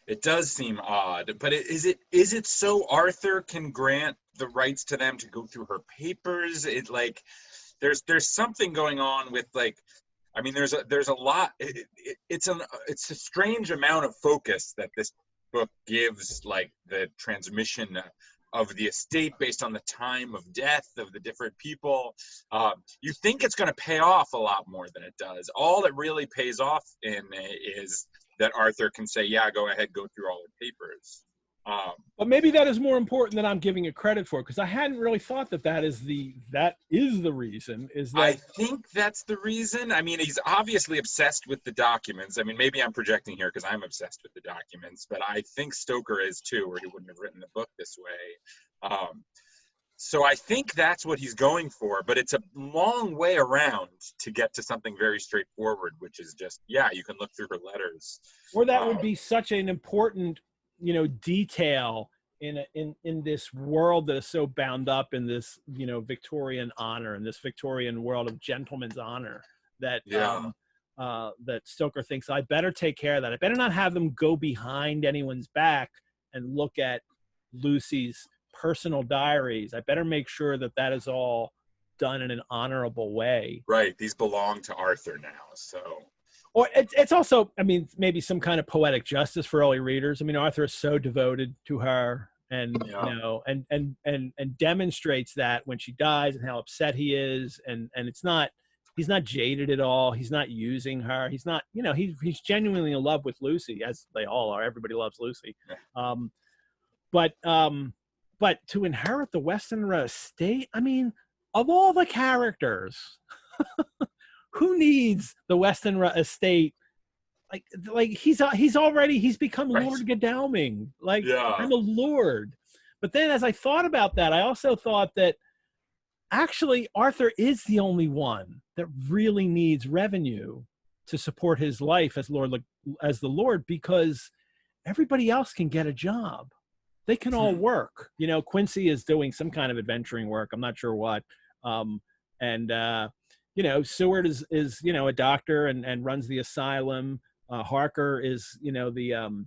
It does seem odd, but is it so Arthur can grant the rights to them to go through her papers? It like there's something going on with like, I mean, there's a lot. It's a strange amount of focus that this book gives, like the transmission of the estate based on the time of death of the different people. You think it's going to pay off a lot more than it does. All that really pays off in is that Arthur can say, "Yeah, go ahead, go through all the papers." But maybe that is more important than I'm giving it credit for, because I hadn't really thought that is the reason. Is that I think that's the reason. I mean, he's obviously obsessed with the documents. I mean, maybe I'm projecting here because I'm obsessed with the documents, but I think Stoker is too, or he wouldn't have written the book this way. So I think that's what he's going for, but it's a long way around to get to something very straightforward, which is just, you can look through her letters. Or that would be such an important detail in this world that is so bound up in this Victorian honor, and this Victorian world of gentleman's honor, that that Stoker thinks, I better take care of that. I better not have them go behind anyone's back and look at Lucy's personal diaries. I better make sure that is all done in an honorable way. Right. These belong to Arthur now, so. Or it's also, I mean, maybe some kind of poetic justice for early readers. I mean, Arthur is so devoted to her, and and demonstrates that when she dies, and how upset he is, and he's not jaded at all. He's not using her. He's not, he's genuinely in love with Lucy, as they all are. Everybody loves Lucy. But to inherit the Westenra estate, I mean, of all the characters. Who needs the Westenra estate? Like he's become Lord Godalming. Like, I'm a lord. But then as I thought about that, I also thought that actually Arthur is the only one that really needs revenue to support his life as the Lord, because everybody else can get a job. They can all work. Quincy is doing some kind of adventuring work. I'm not sure what. Seward is a doctor and runs the asylum. Harker is is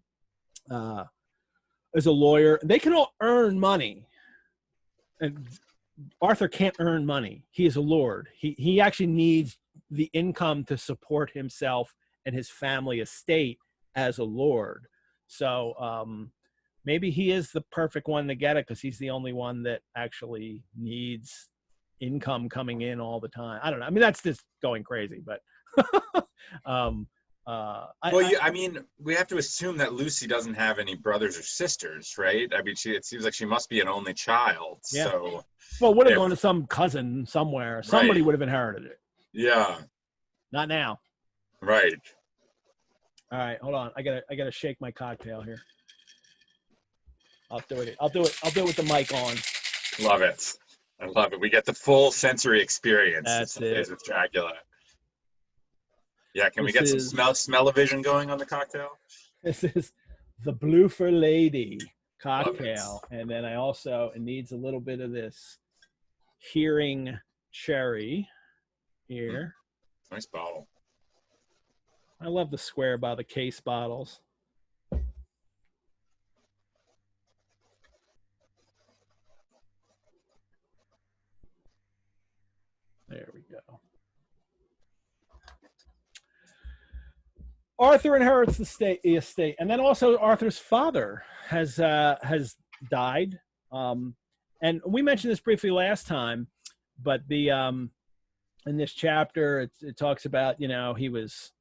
a lawyer. They can all earn money, and Arthur can't earn money. He is a lord. He actually needs the income to support himself and his family estate as a lord. So maybe he is the perfect one to get it, because he's the only one that actually needs income coming in all the time. I don't know. I mean, that's just going crazy, but I mean, we have to assume that Lucy doesn't have any brothers or sisters, right? I mean, it seems like she must be an only child. Yeah. So, well, would have gone to some cousin somewhere. Somebody would have inherited it. Yeah. Not now. Right. All right, hold on. I gotta shake my cocktail here. I'll do it with the mic on. Love it. I love it. We get the full sensory experience. That's it. With Dracula. Yeah, can we get some smell-o-vision going on the cocktail? This is the Blue for Lady cocktail. And then it needs a little bit of this hearing cherry here. Nice bottle. I love the square by the case bottles. There we go. Arthur inherits the estate, and then also Arthur's father has died. And we mentioned this briefly last time, but in this chapter it talks about, he was,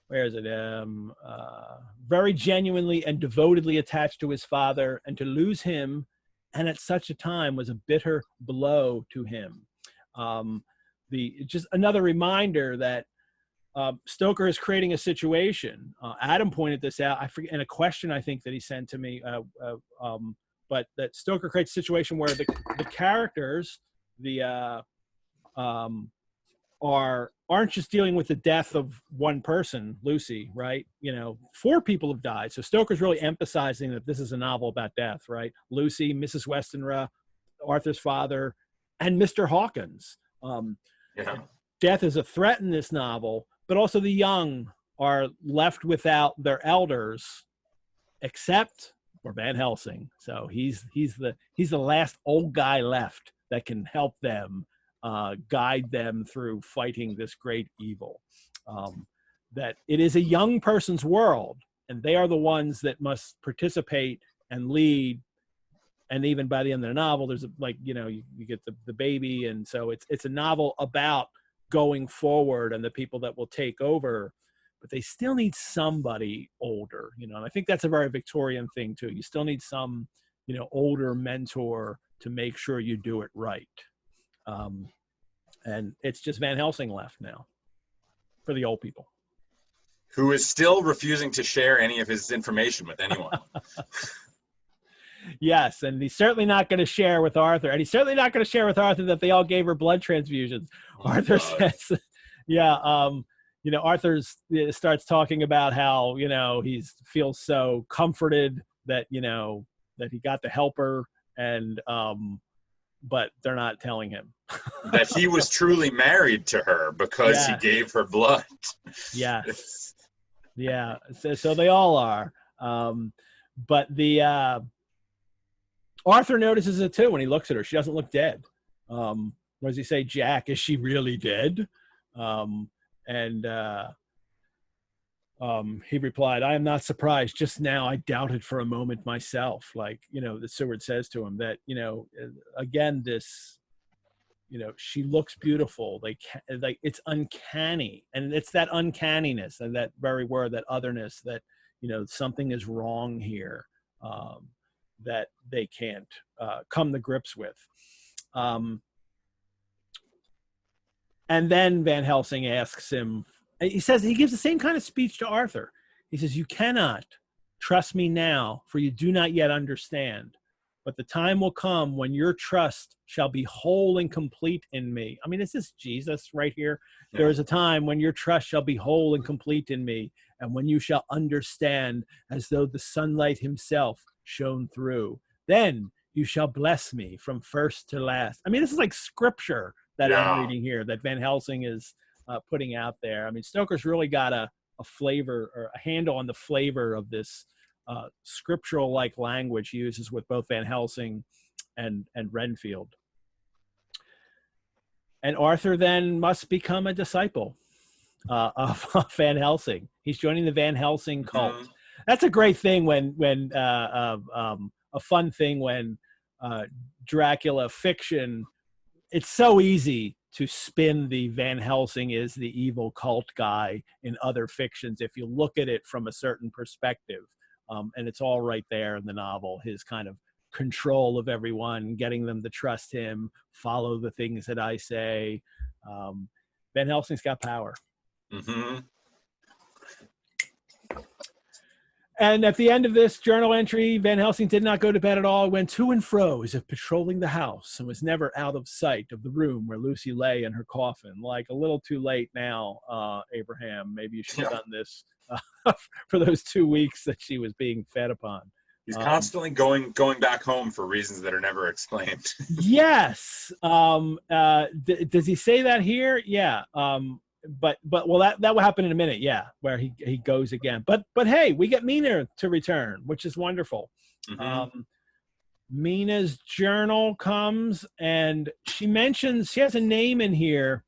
where is it? Very genuinely and devotedly attached to his father, and to lose him, and at such a time, was a bitter blow to him. Just another reminder that Stoker is creating a situation. Adam pointed this out. I forget, in a question I think that he sent to me. But that Stoker creates a situation where the characters, aren't just dealing with the death of one person, Lucy, right? 4 people have died. So Stoker's really emphasizing that this is a novel about death, right? Lucy, Mrs. Westenra, Arthur's father, and Mr. Hawkins. Death is a threat in this novel, but also the young are left without their elders, except for Van Helsing. So he's the last old guy left that can help them, guide them through fighting this great evil. That it is a young person's world, and they are the ones that must participate and lead. And even by the end of the novel, there's you get the baby, and so it's a novel about going forward and the people that will take over, but they still need somebody older, and I think that's a very Victorian thing too. You still need some, older mentor to make sure you do it right. And it's just Van Helsing left now for the old people. Who is still refusing to share any of his information with anyone. Yes, and he's certainly not going to share with Arthur. And he's certainly not going to share with Arthur that they all gave her blood transfusions. Arthur says, Arthur starts talking about how, he feels so comforted that, that he got to help her, and but they're not telling him. That he was truly married to her because he gave her blood. Yes. Yeah. So they all are. But Arthur notices it too when he looks at her. She doesn't look dead. What does he say? Jack, is she really dead? He replied, I am not surprised. Just now I doubted for a moment myself. Like, the Seward says to him that, again, this, she looks beautiful. Like it's uncanny. And it's that uncanniness and that very word, that otherness, that, something is wrong here. That they can't come to grips with. And then Van Helsing asks him, he gives the same kind of speech to Arthur. He says, you cannot trust me now, for you do not yet understand. But the time will come when your trust shall be whole and complete in me. I mean, is this Jesus right here? Yeah. There is a time when your trust shall be whole and complete in me, and when you shall understand as though the sunlight himself shone through. Then you shall bless me from first to last. I mean, this is like scripture that I'm reading here, that Van Helsing is putting out there. I mean, Stoker's really got a flavor, or a handle on the flavor of this scriptural-like language he uses with both Van Helsing and Renfield. And Arthur then must become a disciple of Van Helsing. He's joining the Van Helsing cult. Mm-hmm. That's a great thing when a fun thing when Dracula fiction, it's so easy to spin the Van Helsing is the evil cult guy in other fictions if you look at it from a certain perspective. And it's all right there in the novel, his kind of control of everyone, getting them to trust him, follow the things that I say. Van Helsing's got power. Mm-hmm. And at the end of this journal entry, Van Helsing did not go to bed at all, went to and fro as if patrolling the house, and was never out of sight of the room where Lucy lay in her coffin. Like, a little too late now, Abraham. Maybe you should have done this for those 2 weeks that she was being fed upon. He's constantly going back home for reasons that are never explained. Yes. Does he say that here? Yeah. But well, that will happen in a minute. Yeah, where he goes again. But hey, we get Mina to return, which is wonderful. Mm-hmm. Mina's journal comes, and she mentions, she has a name in here.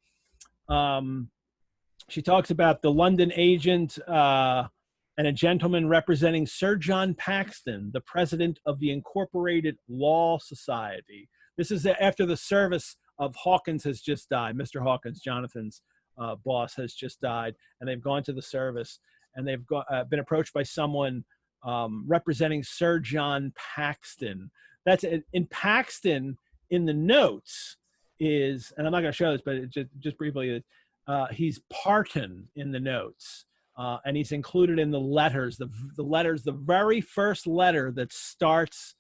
She talks about the London agent and a gentleman representing Sir John Paxton, the president of the Incorporated Law Society. This is after the service of Hawkins has just died. Mr. Hawkins, Jonathan's boss, has just died, and they've gone to the service, and they've been approached by someone representing Sir John Paxton. That's in Paxton in the notes is, and I'm not going to show this, but it just briefly, he's Parton in the notes, and he's included in the letters. The very first letter that starts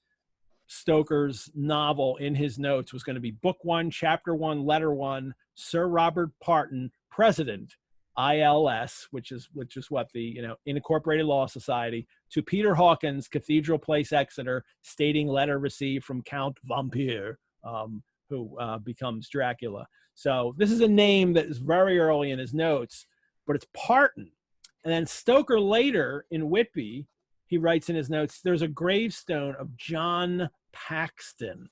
Stoker's novel in his notes was going to be Book 1, Chapter 1, Letter 1, Sir Robert Parton, President, ILS, which is what the Incorporated Law Society, to Peter Hawkins, Cathedral Place, Exeter, stating letter received from Count Vampire, who becomes Dracula. So this is a name that is very early in his notes, but it's Parton. And then Stoker later in Whitby, he writes in his notes, there's a gravestone of John Paxton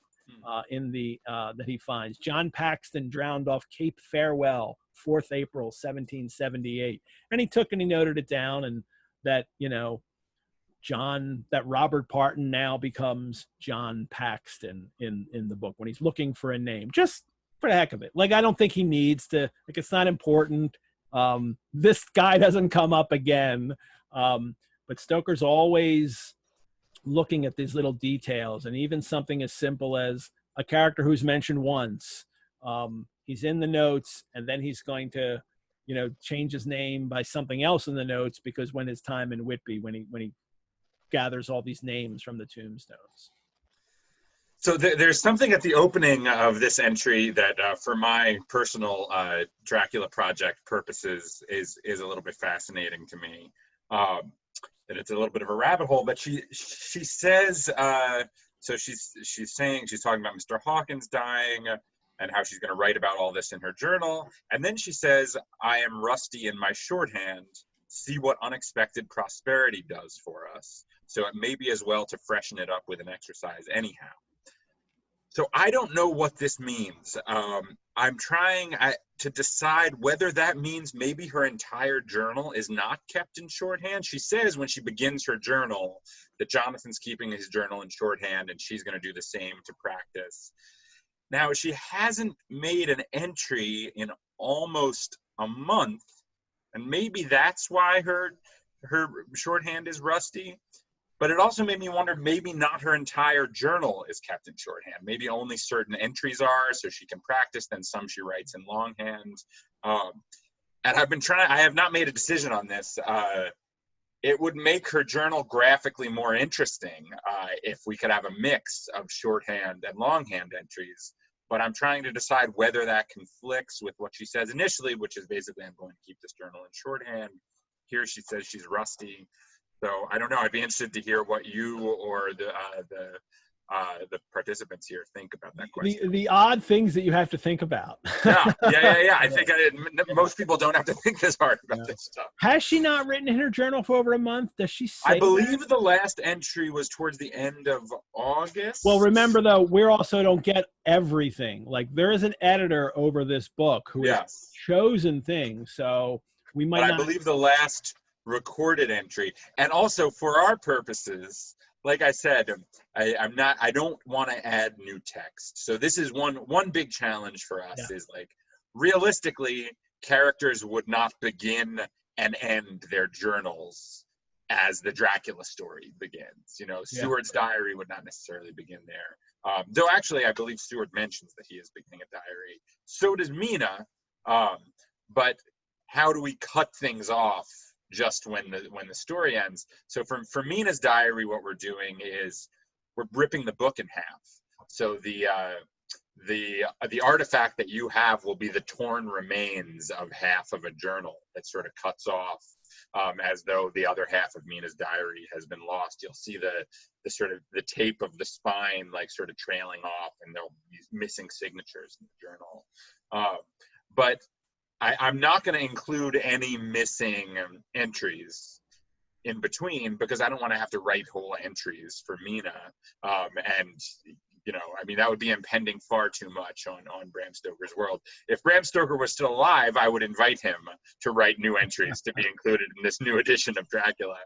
in the that he finds. John Paxton drowned off Cape Farewell, 4th April, 1778. And he took and he noted it down, and that, that Robert Parton now becomes John Paxton in the book when he's looking for a name, just for the heck of it. Like, I don't think he needs to, like, it's not important. This guy doesn't come up again. But Stoker's always looking at these little details, and even something as simple as a character who's mentioned once. He's in the notes, and then he's going to, change his name by something else in the notes, because when his time in Whitby, when he gathers all these names from the tombstones. So there's something at the opening of this entry that, for my personal Dracula project purposes, is a little bit fascinating to me. That it's a little bit of a rabbit hole, but she says, so she's saying, she's talking about Mr. Hawkins dying and how she's going to write about all this in her journal. And then she says, I am rusty in my shorthand. See what unexpected prosperity does for us. So it may be as well to freshen it up with an exercise anyhow. So I don't know what this means. I'm trying to decide whether that means maybe her entire journal is not kept in shorthand. She says when she begins her journal that Jonathan's keeping his journal in shorthand and she's going to do the same to practice. Now, she hasn't made an entry in almost a month, and maybe that's why her shorthand is rusty. But it also made me wonder, maybe not her entire journal is kept in shorthand. Maybe only certain entries are, so she can practice, then some she writes in longhand. And I have not made a decision on this. It would make her journal graphically more interesting if we could have a mix of shorthand and longhand entries. But I'm trying to decide whether that conflicts with what she says initially, which is basically, I'm going to keep this journal in shorthand. Here she says she's rusty. So I don't know. I'd be interested to hear what you or the participants here think about that question. The odd things that you have to think about. Yeah. I think most people don't have to think this hard about this stuff. Has she not written in her journal for over a month? Does she say I believe the last entry was towards the end of August. Well, remember, though, we also don't get everything. Like, there is an editor over this book who has chosen things. So we might not. I believe the last recorded entry, and also for our purposes, like I said, I don't want to add new text. So this is one big challenge for us is like, realistically, characters would not begin and end their journals as the Dracula story begins. You know, Seward's diary would not necessarily begin there. Though actually, I believe Seward mentions that he is beginning a diary. So does Mina. But how do we cut things off just when the story ends? So for Mina's diary, what we're doing is we're ripping the book in half. So the artifact that you have will be the torn remains of half of a journal that sort of cuts off, as though the other half of Mina's diary has been lost. You'll see the sort of the tape of the spine like sort of trailing off, and there'll be missing signatures in the journal. But I'm not going to include any missing entries in between, because I don't want to have to write whole entries for Mina. And you know, I mean, that would be impending far too much on Bram Stoker's world. If Bram Stoker was still alive, I would invite him to write new entries to be included in this new edition of Dracula.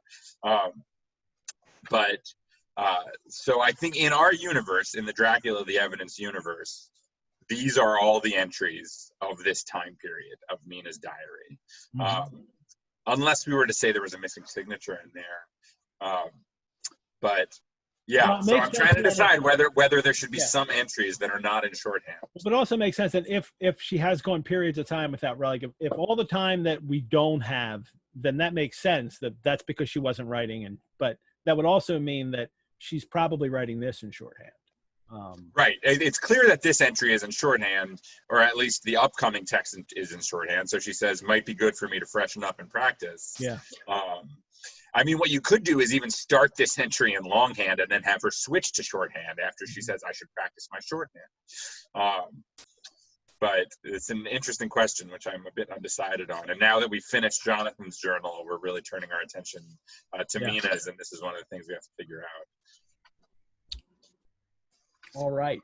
So I think in our universe, in the Dracula the Evidence universe, these are all the entries of this time period of Mina's diary. Unless we were to say there was a missing signature in there. But yeah, well, so I'm trying to decide whether there should be some entries that are not in shorthand. But it also makes sense that if she has gone periods of time without, like, if all the time that we don't have, then that makes sense that's because she wasn't writing. But that would also mean that she's probably writing this in shorthand. Right. It's clear that this entry is in shorthand, or at least the upcoming text is in shorthand. So she says, might be good for me to freshen up and practice. Yeah. I mean, what you could do is even start this entry in longhand and then have her switch to shorthand after she says, I should practice my shorthand. But it's an interesting question, which I'm a bit undecided on. And now that we've finished Jonathan's journal, we're really turning our attention to Mina's, and this is one of the things we have to figure out. All right.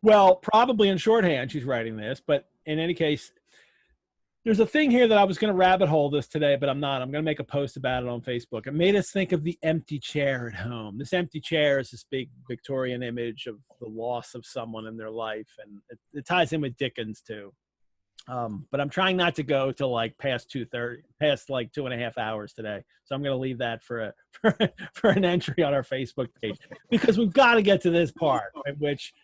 Well, probably in shorthand she's writing this, but in any case, there's a thing here that I was going to rabbit hole this today, but I'm not. I'm going to make a post about it on Facebook. It made us think of the empty chair at home. This empty chair is this big Victorian image of the loss of someone in their life, and it ties in with Dickens too. But I'm trying not to go to like past like 2.5 hours today. So I'm going to leave that for an entry on our Facebook page, because we've got to get to this part in which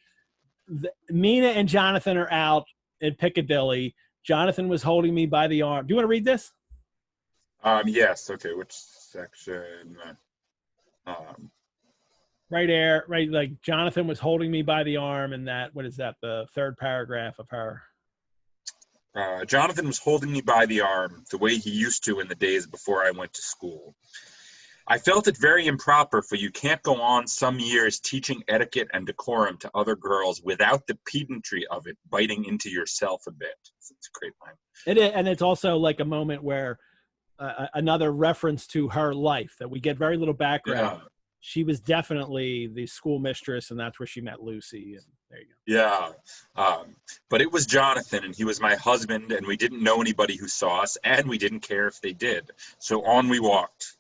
Mina and Jonathan are out in Piccadilly. Jonathan was holding me by the arm. Do you want to read this? Yes. Okay. Which section? Right there, right. Like Jonathan was holding me by the arm, and that, what is that? The third paragraph of her. Jonathan was holding me by the arm the way he used to in the days before I went to school. I felt it very improper, for you can't go on some years teaching etiquette and decorum to other girls without the pedantry of it biting into yourself a bit. It's a great line. It is, and it's also like a moment where another reference to her life that we get very little background. Yeah. She was definitely the school mistress, and that's where she met Lucy. And there you go. Yeah. But it was Jonathan, and he was my husband, and we didn't know anybody who saw us, and we didn't care if they did. So on we walked.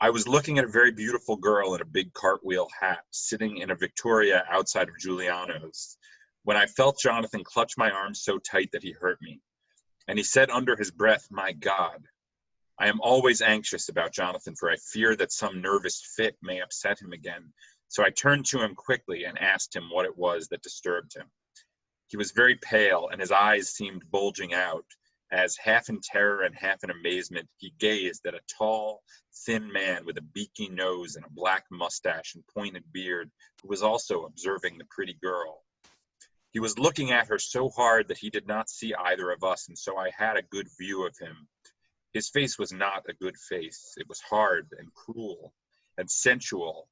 I was looking at a very beautiful girl in a big cartwheel hat, sitting in a Victoria outside of Giuliano's, when I felt Jonathan clutch my arm so tight that he hurt me. And he said under his breath, "My God." I am always anxious about Jonathan, for I fear that some nervous fit may upset him again. So I turned to him quickly and asked him what it was that disturbed him. He was very pale, and his eyes seemed bulging out, as half in terror and half in amazement, he gazed at a tall, thin man with a beaky nose and a black mustache and pointed beard, who was also observing the pretty girl. He was looking at her so hard that he did not see either of us, and so I had a good view of him. His face was not a good face. It was hard and cruel and sensual,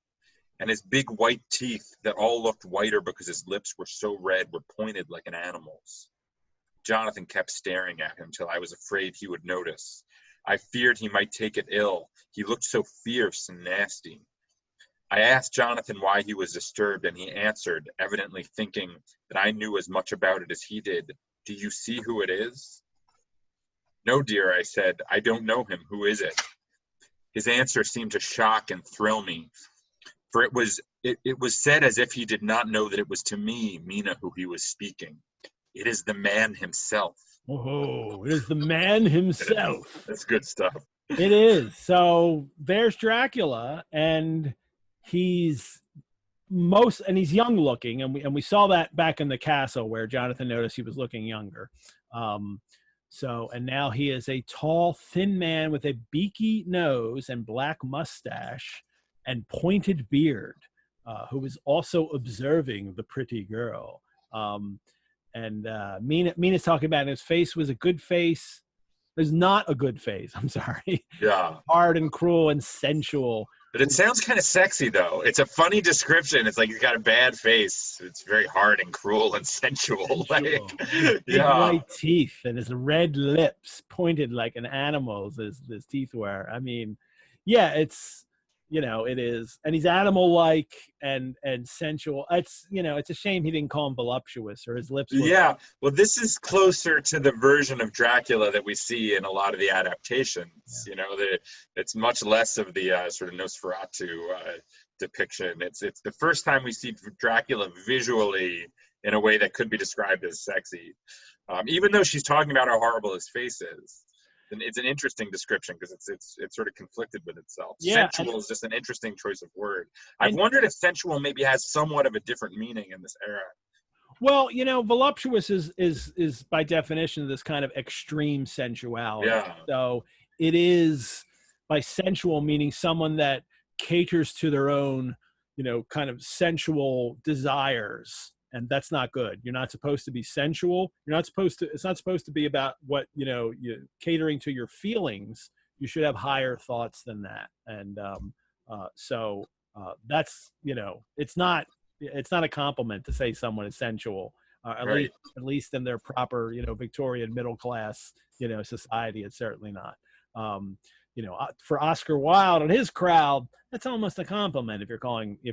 and his big white teeth that all looked whiter because his lips were so red were pointed like an animal's. Jonathan kept staring at him till I was afraid he would notice. I feared he might take it ill. He looked so fierce and nasty. I asked Jonathan why he was disturbed, and he answered, evidently thinking that I knew as much about it as he did, "Do you see who it is?" "No, dear," I said. "I don't know him. Who is it?" His answer seemed to shock and thrill me, for it was said as if he did not know that it was to me, Mina, who he was speaking. It is the man himself. Oh, it is the man himself. That's good stuff. It is. So there's Dracula, and he's he's young looking, and we saw that back in the castle where Jonathan noticed he was looking younger. And now he is a tall, thin man with a beaky nose and black mustache and pointed beard, who is also observing the pretty girl. Mina's talking about his face was a good face. It's not a good face. I'm sorry. Yeah. Hard and cruel and sensual. But it sounds kind of sexy, though. It's a funny description. It's like he's got a bad face. It's very hard and cruel and sensual. Like, big white teeth and his red lips pointed like an animal's. His teeth were. I mean, yeah, it's, it is, and he's animal-like and sensual. It's it's a shame he didn't call him voluptuous, or his lips were. Yeah, well, this is closer to the version of Dracula that we see in a lot of the adaptations. Yeah. It's much less of the sort of Nosferatu depiction. It's the first time we see Dracula visually in a way that could be described as sexy, even though she's talking about how horrible his face is. It's an interesting description because it's sort of conflicted with itself. Yeah, sensual is just an interesting choice of word. I've wondered if sensual maybe has somewhat of a different meaning in this era. Well, voluptuous is by definition this kind of extreme sensuality. Yeah. So it is by sensual meaning someone that caters to their own, kind of sensual desires. And that's not good. You're not supposed to be sensual. It's not supposed to be about what, you're catering to your feelings. You should have higher thoughts than that. And that's, it's not a compliment to say someone is sensual, at least in their proper, Victorian middle class, society. It's certainly not. For Oscar Wilde and his crowd, that's almost a compliment if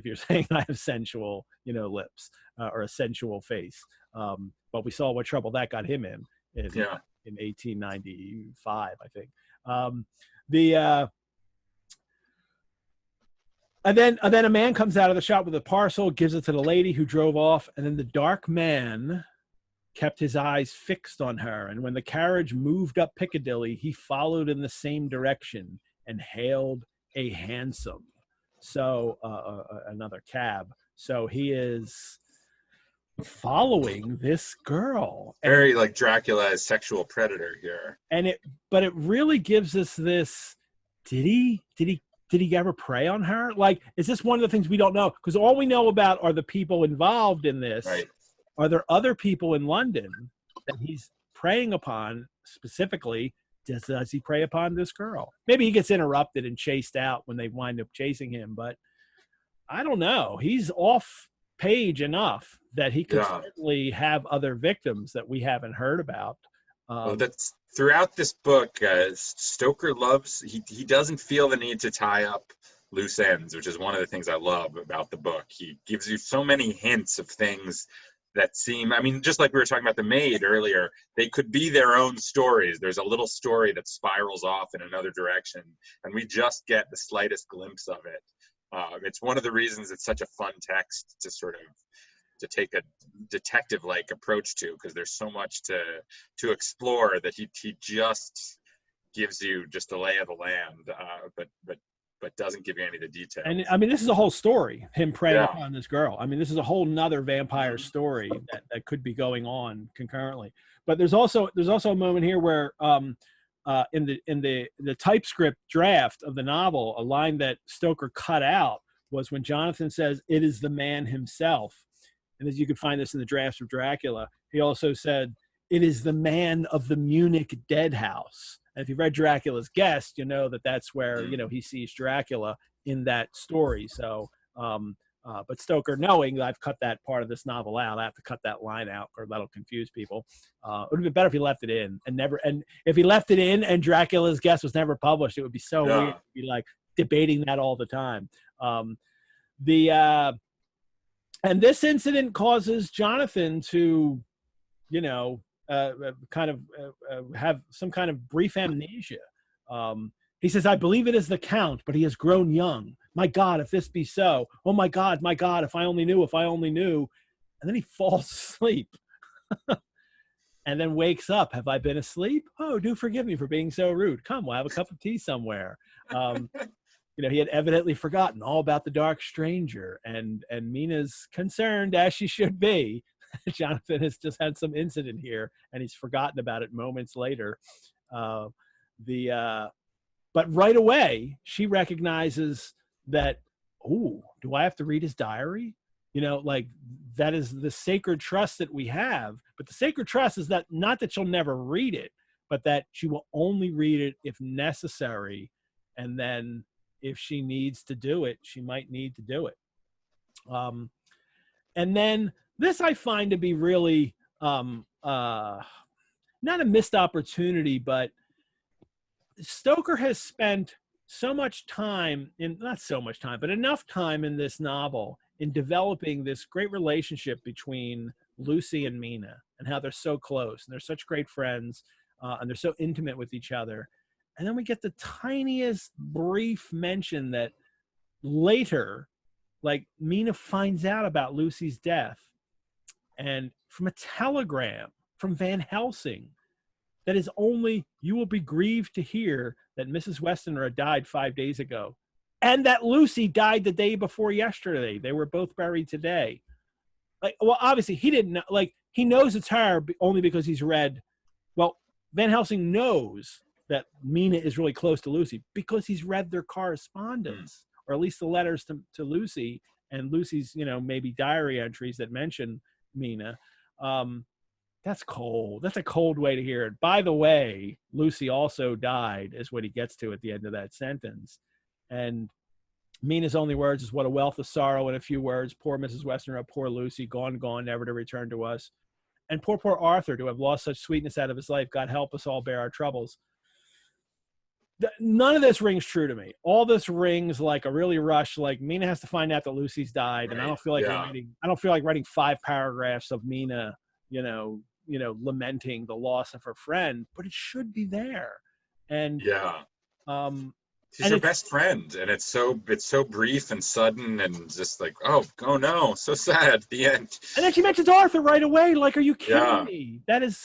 you're saying I have sensual, lips or a sensual face. But we saw what trouble that got him in 1895, I think. And then a man comes out of the shop with a parcel, gives it to the lady who drove off, and then the dark man kept his eyes fixed on her, and when the carriage moved up Piccadilly, he followed in the same direction and hailed a hansom. So another cab. So he is following this girl. Very like Dracula as sexual predator here. But it really gives us this. Did he ever prey on her? Like, is this one of the things we don't know? Because all we know about are the people involved in this. Right. Are there other people in London that he's preying upon specifically? Does he prey upon this girl? Maybe he gets interrupted and chased out when they wind up chasing him, but I don't know. He's off page enough that he could certainly have other victims that we haven't heard about. Well, that's throughout this book. Stoker he doesn't feel the need to tie up loose ends, which is one of the things I love about the book. He gives you so many hints of things that seem, just like we were talking about the maid earlier, they could be their own stories. There's a little story that spirals off in another direction, and we just get the slightest glimpse of it. It's one of the reasons it's such a fun text to take a detective-like approach to, because there's so much to explore that he just gives you just a lay of the land, but doesn't give you any of the details. And this is a whole story, him preying upon this girl. This is a whole nother vampire story that could be going on concurrently. But there's also a moment here where in the typescript draft of the novel, a line that Stoker cut out was when Jonathan says, "It is the man himself." And as you can find this in the drafts of Dracula, he also said, "It is the man of the Munich dead house." And if you've read Dracula's Guest, you know that's where, he sees Dracula in that story. So, but Stoker, knowing that I've cut that part of this novel out, I have to cut that line out or that'll confuse people. It would have been better if he left it in and if he left it in and Dracula's Guest was never published, it would be so weird to be like debating that all the time. And this incident causes Jonathan to, have some kind of brief amnesia. He says, "I believe it is the Count, but he has grown young. My God, if this be so. Oh, my God, if I only knew, if I only knew." And then he falls asleep. and then wakes up. Have I been asleep? Oh, do forgive me for being so rude. Come, we'll have a cup of tea somewhere. He had evidently forgotten all about the dark stranger, and Mina's concerned, as she should be. Jonathan has just had some incident here, and he's forgotten about it moments later. But right away, she recognizes that, oh, do I have to read his diary? That is the sacred trust that we have. But the sacred trust is that not that she'll never read it, but that she will only read it if necessary. And then if she needs to do it, she might need to do it. And then this I find to be really not a missed opportunity, but Stoker has spent so much time not so much time, but enough time in this novel in developing this great relationship between Lucy and Mina, and how they're so close and they're such great friends, and they're so intimate with each other. And then we get the tiniest brief mention that later, Mina finds out about Lucy's death, and from a telegram from Van Helsing, that is only, you will be grieved to hear that Mrs. Westenra died 5 days ago, and that Lucy died the day before yesterday. They were both buried today. Obviously he didn't know, he knows it's her only because he's read, Van Helsing knows that Mina is really close to Lucy because he's read their correspondence, or at least the letters to Lucy, and Lucy's, maybe diary entries that mention Mina. That's cold. That's a cold way to hear it. By the way, Lucy also died, is what he gets to at the end of that sentence. And Mina's only words is, what a wealth of sorrow in a few words. Poor Mrs. Westenra, poor Lucy, gone, never to return to us. And poor Arthur, to have lost such sweetness out of his life. God help us all bear our troubles. None of this rings true to me. All this rings like a really rush, Mina has to find out that Lucy's died. Right. And I don't feel like writing 5 paragraphs of Mina, lamenting the loss of her friend, but it should be there. And she's her best friend, and it's so brief and sudden, and just oh no, so sad at the end. And then she mentions Arthur right away. Are you kidding me? That is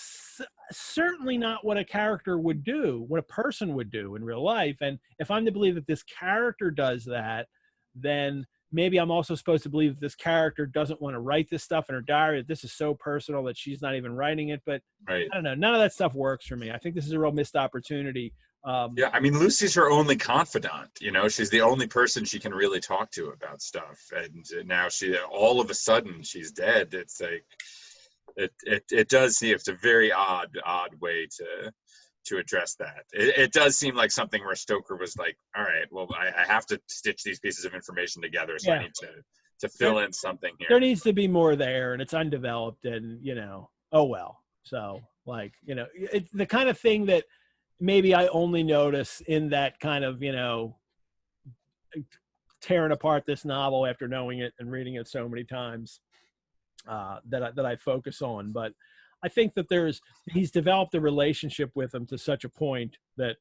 certainly not what a character would do, what a person would do in real life. And if I'm to believe that this character does that, then maybe I'm also supposed to believe that this character doesn't want to write this stuff in her diary, that this is so personal that she's not even writing it. But right. I don't know. None of that stuff works for me. I think this is a real missed opportunity. Lucy's her only confidant. She's the only person she can really talk to about stuff. And now all of a sudden she's dead. It's it does seem, it's a very odd way to address that. It does seem like something where Stoker was like, all right, well, I have to stitch these pieces of information together, so I need to fill in something here. There needs to be more there, and it's undeveloped, and oh well. So it's the kind of thing that maybe I only notice in that kind of tearing apart this novel after knowing it and reading it so many times. That I focus on, but I think that he's developed a relationship with them to such a point that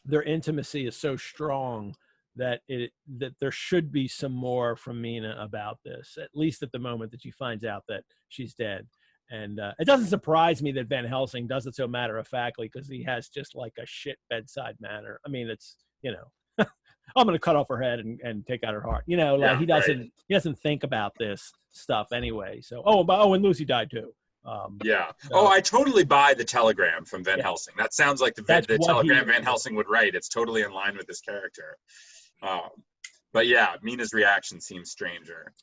their intimacy is so strong that there should be some more from Mina about this, at least at the moment that she finds out that she's dead. And it doesn't surprise me that Van Helsing does it so matter-of-factly, because he has just a shit bedside manner. I mean, it's I'm going to cut off her head and take out her heart. He doesn't think about this stuff anyway. So, and Lucy died too. I totally buy the telegram from Van Helsing. That sounds like the telegram Van Helsing would write. It's totally in line with this character. But Mina's reaction seems stranger.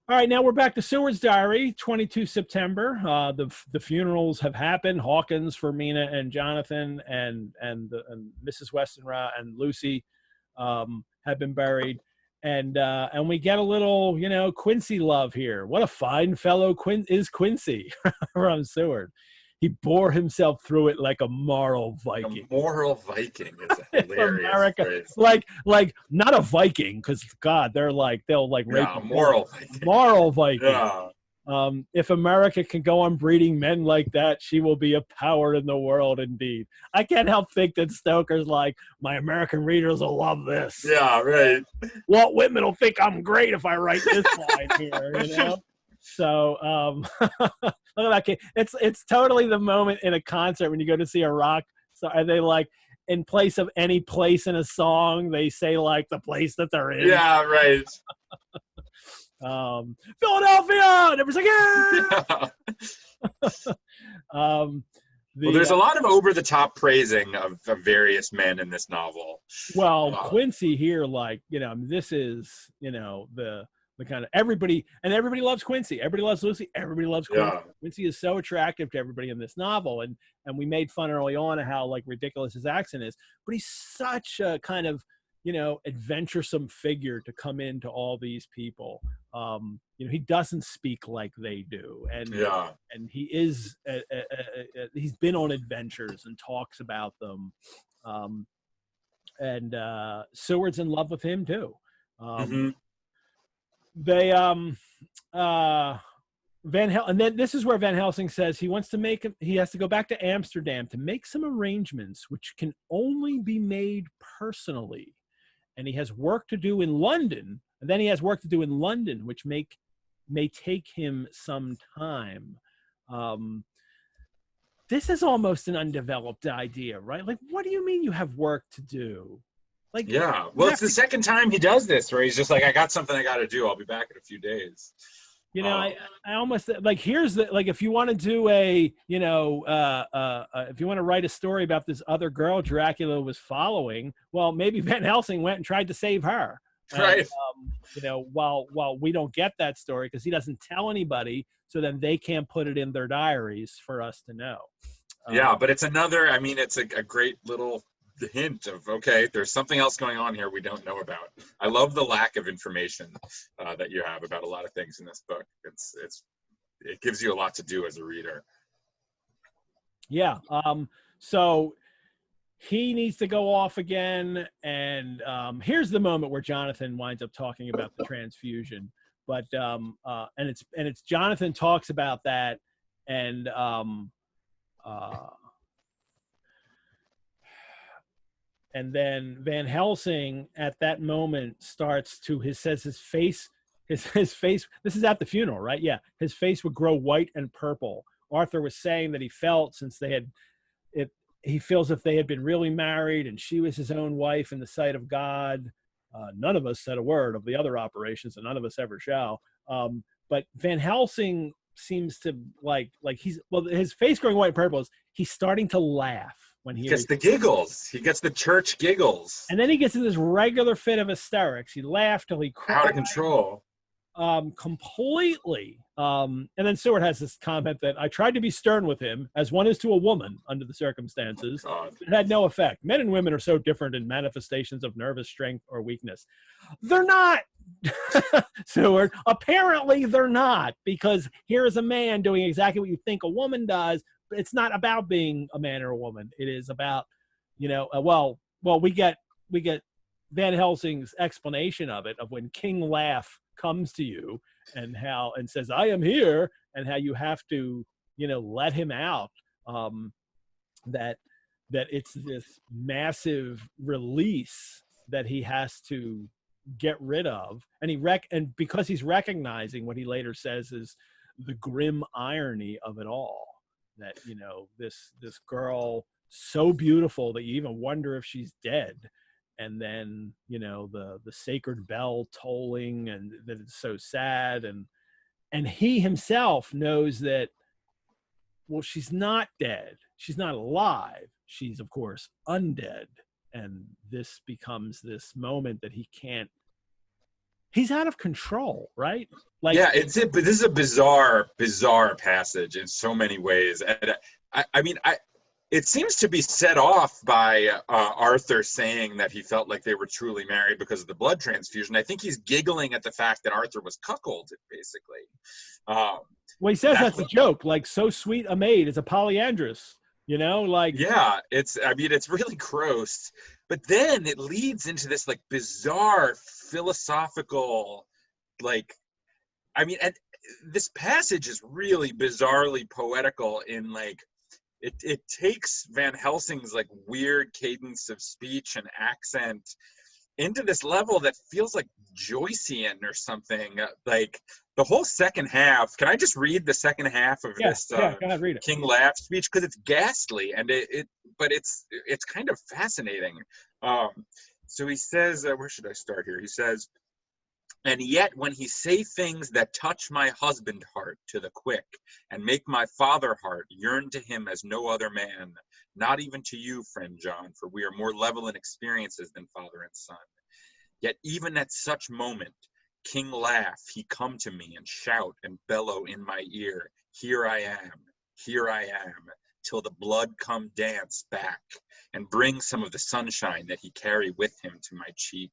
All right, now we're back to Seward's diary, 22 September. The funerals have happened. Hawkins for Mina and Jonathan, and Mrs. Westenra and Lucy have been buried, and we get a little Quincy love here. What a fine fellow is Quincy from Seward. He bore himself through it like a moral Viking. A moral Viking is a hilarious America, phrase. like not a Viking, because God, they'll rape a moral Viking. Moral Viking. Yeah. If America can go on breeding men like that, she will be a power in the world indeed. I can't help think that Stoker's like, my American readers will love this. Yeah, right. Walt Whitman will think I'm great if I write this line here, So look at that. It's totally the moment in a concert when you go to see a rock. So are they like, in place of any place in a song, they say like the place that they're in? Yeah, right. Philadelphia, and everybody's like, yeah. Well, there's a lot of over-the-top praising of various men in this novel. Well, Quincy here, like, this is, the kind of everybody loves Quincy. Everybody loves Lucy. Everybody loves Quincy. Yeah. Quincy is so attractive to everybody in this novel. And we made fun early on of how like ridiculous his accent is, but he's such a kind of, adventuresome figure to come into all these people. He doesn't speak like they do. And he is, he's been on adventures and talks about them. And Seward's in love with him too. They and then this is where Van Helsing says he has to go back to Amsterdam to make some arrangements which can only be made personally, and he has work to do in London, which may take him some time. This is almost an undeveloped idea, right? Like, what do you mean you have work to do? Like, yeah, well, it's the second time he does this where he's just like, I got something I got to do. I'll be back in a few days. I almost like, here's the, like, if you want to do if you want to write a story about this other girl Dracula was following, well, maybe Van Helsing went and tried to save her. Right. And, while we don't get that story because he doesn't tell anybody, so then they can't put it in their diaries for us to know. Yeah, but it's it's a great little hint of, okay, there's something else going on here we don't know about. I love the lack of information that you have about a lot of things in this book. It gives you a lot to do as a reader. Yeah. So he needs to go off again, and here's the moment where Jonathan winds up talking about the transfusion. But and it's Jonathan talks about that, and then Van Helsing at that moment starts to his face, this is at the funeral, right? Yeah. His face would grow white and purple. Arthur was saying that he felt, since he feels if they had been really married and she was his own wife in the sight of God. None of us said a word of the other operations, and none of us ever shall. But Van Helsing seems to his face growing white and purple is he's starting to laugh. When he gets the giggles. He gets the church giggles. And then he gets in this regular fit of hysterics. He laughed till he cried. Out of control. Completely. And then Seward has this comment that I tried to be stern with him, as one is to a woman under the circumstances. It had no effect. Men and women are so different in manifestations of nervous strength or weakness. They're not, Seward. Apparently they're not, because here is a man doing exactly what you think a woman does. It's not about being a man or a woman. It is about, we get Van Helsing's explanation of it, of when King Laugh comes to you and says, I am here, and how you have to, let him out. That it's this massive release that he has to get rid of. And because he's recognizing what he later says is the grim irony of it all. That, this girl so beautiful that you even wonder if she's dead. And then, the sacred bell tolling, and that it's so sad. And he himself knows that, well, she's not dead. She's not alive. She's, of course, undead. And this becomes this moment that he's out of control, right? Like, yeah, but this is a bizarre passage in so many ways. And it seems to be set off by Arthur saying that he felt like they were truly married because of the blood transfusion. I think he's giggling at the fact that Arthur was cuckolded, basically. Well, he says that's a joke, like, so sweet a maid is a polyandrous, like. Yeah, it's really gross. But then it leads into this, like, bizarre philosophical, like, and this passage is really bizarrely poetical in, like, it takes Van Helsing's, like, weird cadence of speech and accent into this level that feels like Joycean or something, like, the whole second half. Can I just read the second half of this go ahead, read it. King Laugh speech, because it's ghastly and but it's kind of fascinating. So he says, where should I start here? He says, "And yet when he say things that touch my husband heart to the quick, and make my father heart yearn to him as no other man, not even to you, friend John, for we are more level in experiences than father and son. Yet even at such moment, King Laugh, he come to me and shout and bellow in my ear, here I am, till the blood come dance back, and bring some of the sunshine that he carry with him to my cheek.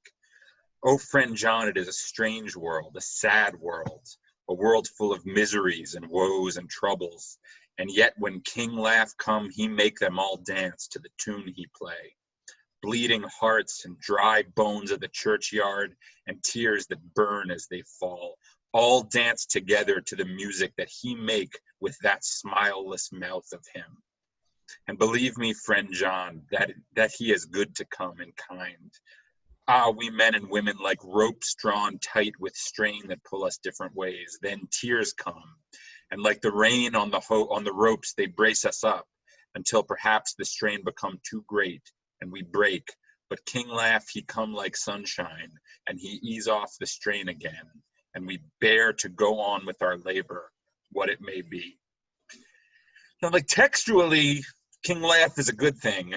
Oh, friend John, it is a strange world, a sad world, a world full of miseries and woes and troubles. And yet when King Laugh come, he make them all dance to the tune he play. Bleeding hearts and dry bones of the churchyard and tears that burn as they fall, all dance together to the music that he make with that smileless mouth of him. And believe me, friend John, that he is good to come and kind. Ah, we men and women like ropes drawn tight with strain that pull us different ways. Then tears come, and like the rain on the ropes, they brace us up until perhaps the strain become too great and we break. But King Laugh, he come like sunshine, and he ease off the strain again, and we bear to go on with our labor, what it may be." Now, like textually, King Laugh is a good thing,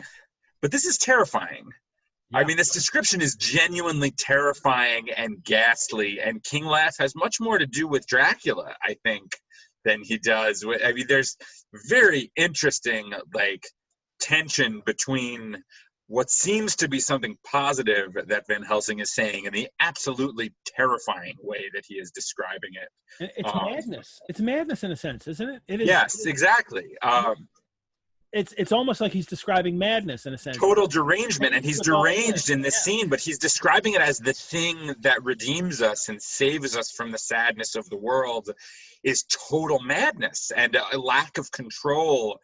but this is terrifying. Yeah. I mean, this description is genuinely terrifying and ghastly, and King Laugh has much more to do with Dracula, I think, than he does with, I mean, there's very interesting, like, tension between what seems to be something positive that Van Helsing is saying and the absolutely terrifying way that he is describing it. It's madness. It's madness in a sense, isn't it? It is. Yes, exactly. It's almost like he's describing madness in a sense. Total derangement, and he's deranged in this scene, but he's describing it as the thing that redeems us and saves us from the sadness of the world is total madness and a lack of control.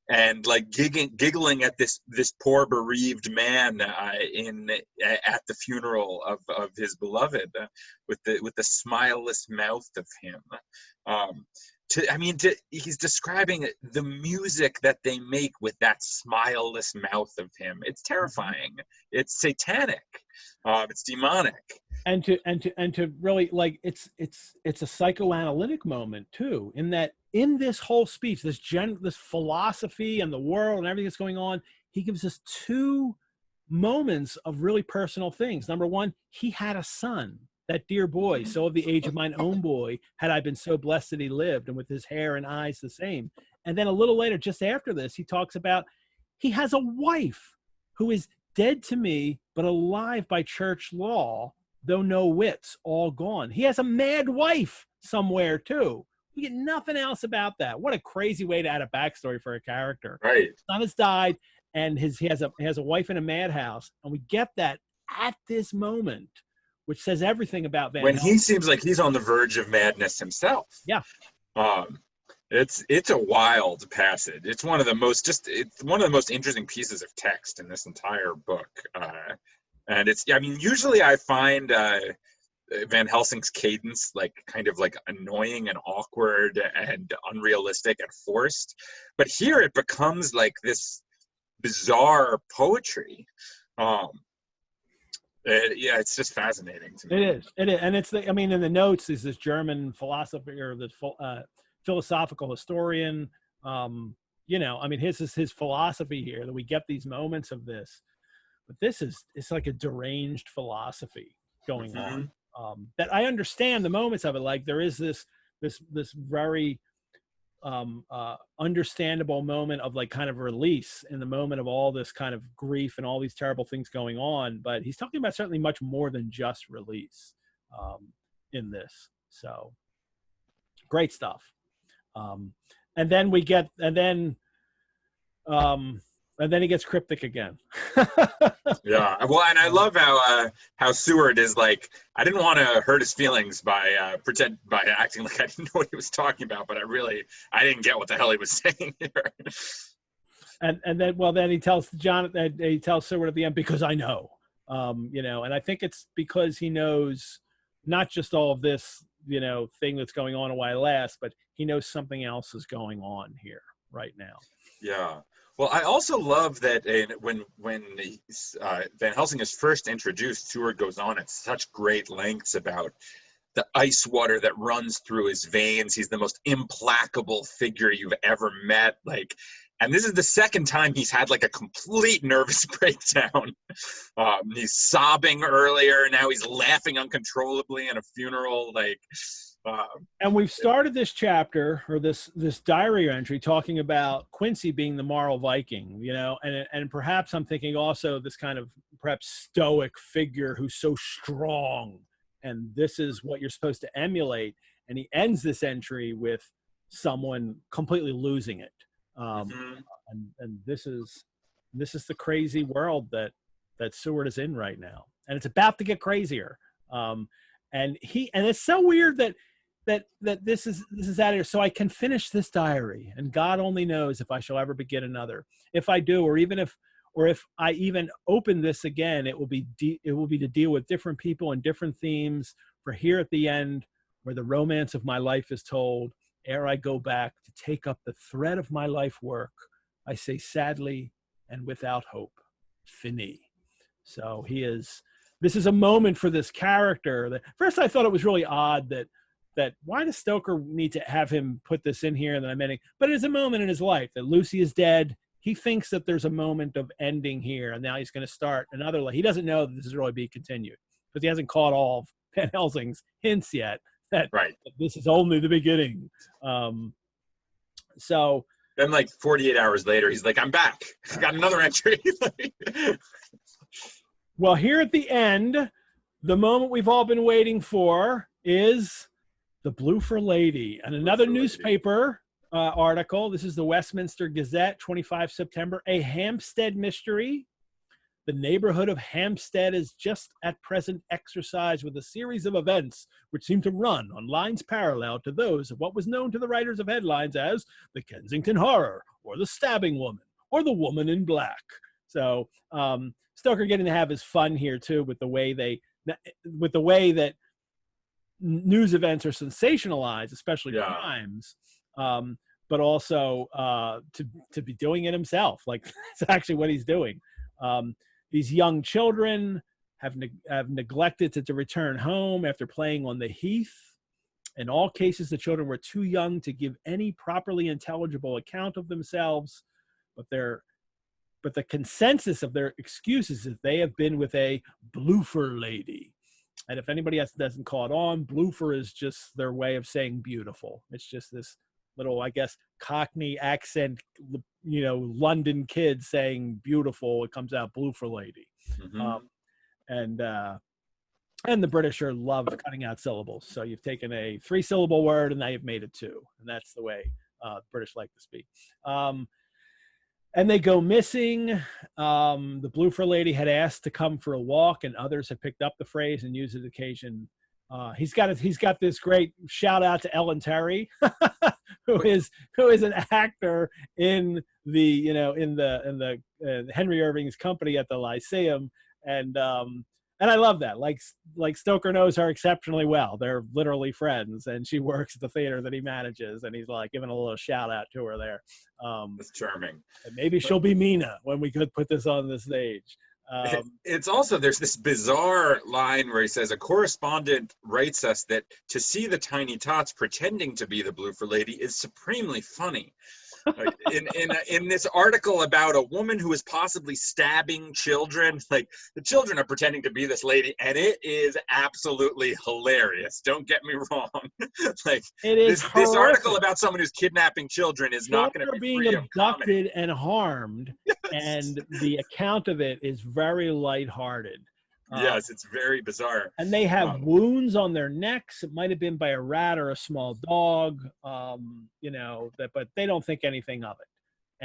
And like giggling at this poor bereaved man at the funeral of his beloved, with the smileless mouth of him. He's describing the music that they make with that smileless mouth of him. It's terrifying. It's satanic. It's demonic. And to really, like, it's a psychoanalytic moment too, in that in this whole speech, this philosophy and the world and everything that's going on, he gives us two moments of really personal things. Number one, he had a son, that dear boy, so of the age of mine own boy, had I been so blessed that he lived, and with his hair and eyes the same. And then a little later, just after this, he talks about he has a wife who is dead to me, but alive by church law, though no wits, all gone. He has a mad wife somewhere too. We get nothing else about that. What a crazy way to add a backstory for a character. Right. His son has died, and he has a wife in a madhouse, and we get that at this moment, which says everything about Van Helsing. When he seems like he's on the verge of madness himself. Yeah. It's a wild passage. It's one of the most interesting pieces of text in this entire book. And usually I find Van Helsing's cadence like kind of like annoying and awkward and unrealistic and forced, but here it becomes like this bizarre poetry. It's just fascinating to me. It is, and it's in the notes is this German philosopher, or this philosophical historian. His philosophy here, that we get these moments of this, but it's like a deranged philosophy going on. That I understand the moments of it, like there is this very understandable moment of like kind of release in the moment of all this kind of grief and all these terrible things going on, but he's talking about certainly much more than just release in this. So great stuff. And then he gets cryptic again. Yeah, well, and I love how Seward is like, I didn't want to hurt his feelings by acting like I didn't know what he was talking about, but I didn't get what the hell he was saying here. And then he tells Seward at the end, because I know, and I think it's because he knows not just all of this thing that's going on while it lasts, but he knows something else is going on here right now. Yeah. Well, I also love that when Van Helsing is first introduced, Seward goes on at such great lengths about the ice water that runs through his veins. He's the most implacable figure you've ever met. And this is the second time he's had like a complete nervous breakdown. He's sobbing earlier. Now he's laughing uncontrollably in a funeral. And we've started this chapter, or this diary entry, talking about Quincy being the moral Viking, and perhaps I'm thinking also this kind of perhaps stoic figure who's so strong, and this is what you're supposed to emulate. And he ends this entry with someone completely losing it. And this is the crazy world that Seward is in right now, and it's about to get crazier. And it's so weird that this is out of here. So I can finish this diary, and God only knows if I shall ever begin another. If I do, or if I even open this again, it will be to deal with different people and different themes. For here at the end, where the romance of my life is told, ere I go back to take up the thread of my life work, I say sadly and without hope, fini. So this is a moment for this character that first I thought it was really odd that why does Stoker need to have him put this in here? And then I'm ending, but it is a moment in his life that Lucy is dead. He thinks that there's a moment of ending here, and now he's going to start another. He doesn't know that this is really being continued because he hasn't caught all of Van Helsing's hints yet that this is only the beginning. So then, 48 hours later, he's like, "I'm back. I got another entry." Well, here at the end, the moment we've all been waiting for is the Bloofer Lady, and another newspaper article. This is the Westminster Gazette, 25 September, a Hampstead mystery. The neighborhood of Hampstead is just at present exercised with a series of events which seem to run on lines parallel to those of what was known to the writers of headlines as the Kensington Horror, or the Stabbing Woman, or the Woman in Black. So Stoker getting to have his fun here too with the way that news events are sensationalized, especially crimes, but also to be doing it himself. That's actually what he's doing. These young children have neglected to return home after playing on the heath. In all cases, the children were too young to give any properly intelligible account of themselves, but the consensus of their excuses is they have been with a Bloofer lady. And if anybody else doesn't call it on, Bloofer is just their way of saying beautiful. It's just this little, I guess, Cockney accent, London kid saying beautiful. It comes out Bloofer lady. And the British love cutting out syllables. So you've taken a 3-syllable word and now you've made it 2. And that's the way British like to speak. And they go missing. The Bloofer lady had asked to come for a walk, and others have picked up the phrase and used it occasion. He's got this great shout out to Ellen Terry, who is an actor in the Henry Irving's company at the Lyceum, and I love that. Like Stoker knows her exceptionally well. They're literally friends, and she works at the theater that he manages, and he's giving a little shout out to her there. That's charming. And maybe she'll be Mina when we could put this on the stage. It's also, there's this bizarre line where he says, a correspondent writes us that to see the tiny tots pretending to be the Bloofer lady is supremely funny. In this article about a woman who is possibly stabbing children, the children are pretending to be this lady, and it is absolutely hilarious. Don't get me wrong. This article about someone who's kidnapping children is not going to be being free of abducted comedy. And harmed, yes. And the account of it is very lighthearted. Yes, it's very bizarre. And they have wounds on their necks. It might have been by a rat or a small dog, but they don't think anything of it.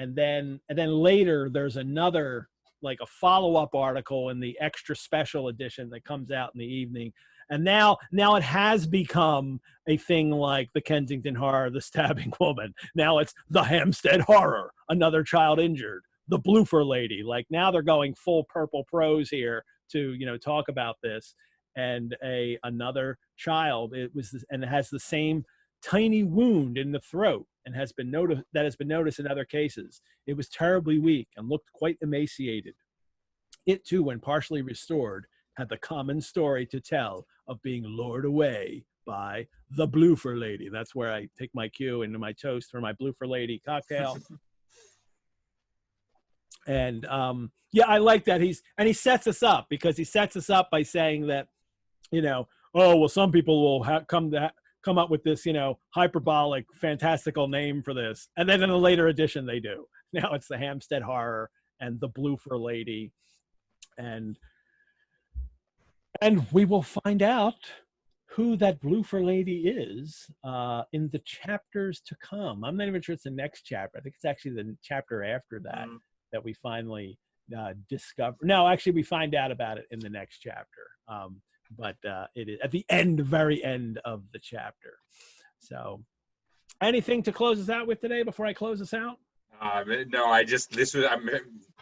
And then later there's another, a follow-up article in the extra special edition that comes out in the evening. And now it has become a thing like the Kensington Horror, the Stabbing Woman. Now it's the Hampstead Horror, another child injured, the Bloofer lady. Now they're going full purple prose here to talk about this. and another child. It has the same tiny wound in the throat, and has been noticed in other cases. It was terribly weak and looked quite emaciated. It too, when partially restored, had the common story to tell of being lured away by the Bloofer lady. That's where I take my cue into my toast for my Bloofer lady cocktail. And yeah, I like that. He sets us up, because he sets us up by saying that, oh, well, some people will come up with this, hyperbolic, fantastical name for this. And then in a later edition, they do. Now it's the Hampstead Horror and the Bloofer lady. And we will find out who that Bloofer lady is in the chapters to come. I'm not even sure it's the next chapter. I think it's actually the chapter after that that we finally discover. No, actually, we find out about it in the next chapter. But it is at the very end of the chapter. So, anything to close us out with today before I close us out? No, I'm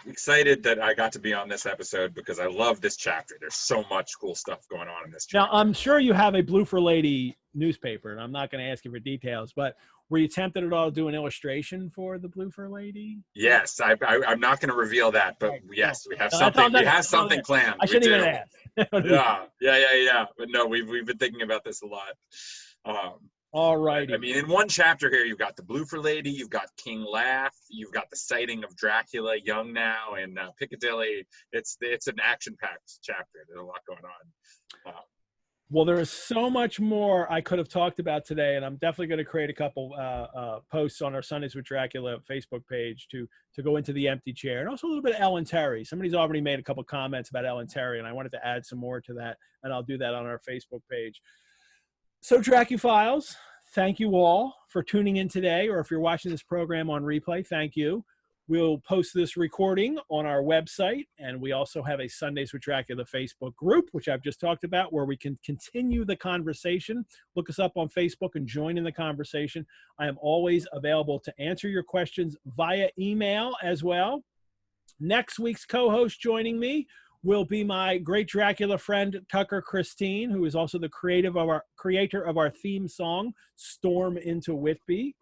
excited that I got to be on this episode, because I love this chapter. There's so much cool stuff going on in this chapter. Now, I'm sure you have a Bloofer Lady newspaper, and I'm not going to ask you for details, but were you tempted at all to do an illustration for the Bloofer Lady? Yes, I'm not going to reveal that, but yes, we have something. We have something planned. I shouldn't even ask. Yeah. But no, we've been thinking about this a lot. All right. I mean, in one chapter here, you've got the Bloofer lady, you've got King Laugh, you've got the sighting of Dracula young now, and Piccadilly. It's an action-packed chapter. There's a lot going on. Well, there is so much more I could have talked about today, and I'm definitely going to create a couple posts on our Sundays with Dracula Facebook page to go into the empty chair, and also a little bit of Ellen Terry. Somebody's already made a couple comments about Ellen Terry, and I wanted to add some more to that, and I'll do that on our Facebook page. So, Dracuphiles, thank you all for tuning in today, or if you're watching this program on replay, thank you. We'll post this recording on our website, and we also have a Sundays with Dracula Facebook group, which I've just talked about, where we can continue the conversation. Look us up on Facebook and join in the conversation. I am always available to answer your questions via email as well. Next week's co-host joining me will be my great Dracula friend, Tucker Christine, who is also the creator of our theme song, Storm into Whitby.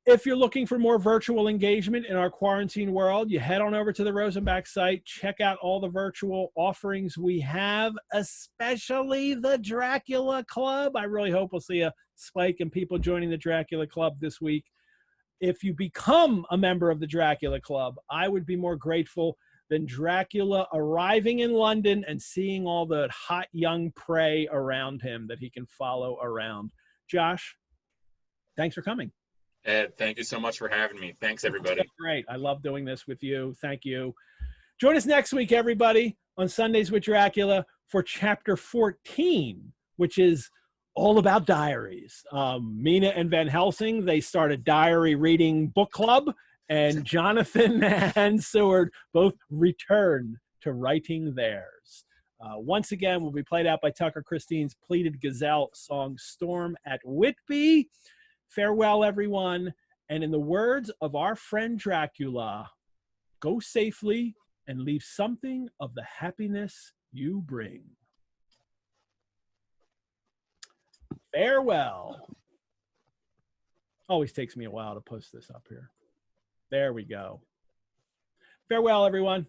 If you're looking for more virtual engagement in our quarantine world, you head on over to the Rosenbach site, check out all the virtual offerings we have, especially the Dracula Club. I really hope we'll see a spike in people joining the Dracula Club this week. If you become a member of the Dracula Club, I would be more grateful than Dracula arriving in London and seeing all the hot young prey around him that he can follow around. Josh, thanks for coming. Ed, thank you so much for having me. Thanks, everybody. Great. I love doing this with you. Thank you. Join us next week, everybody, on Sundays with Dracula for Chapter 14, which is all about diaries. Mina and Van Helsing, they start a diary reading book club, and Jonathan and Seward both return to writing theirs. Once again, will be played out by Tucker Christine's pleated gazelle song, Storm at Whitby. Farewell, everyone. And in the words of our friend Dracula, go safely and leave something of the happiness you bring. Farewell. Always takes me a while to post this up here. There we go. Farewell, everyone.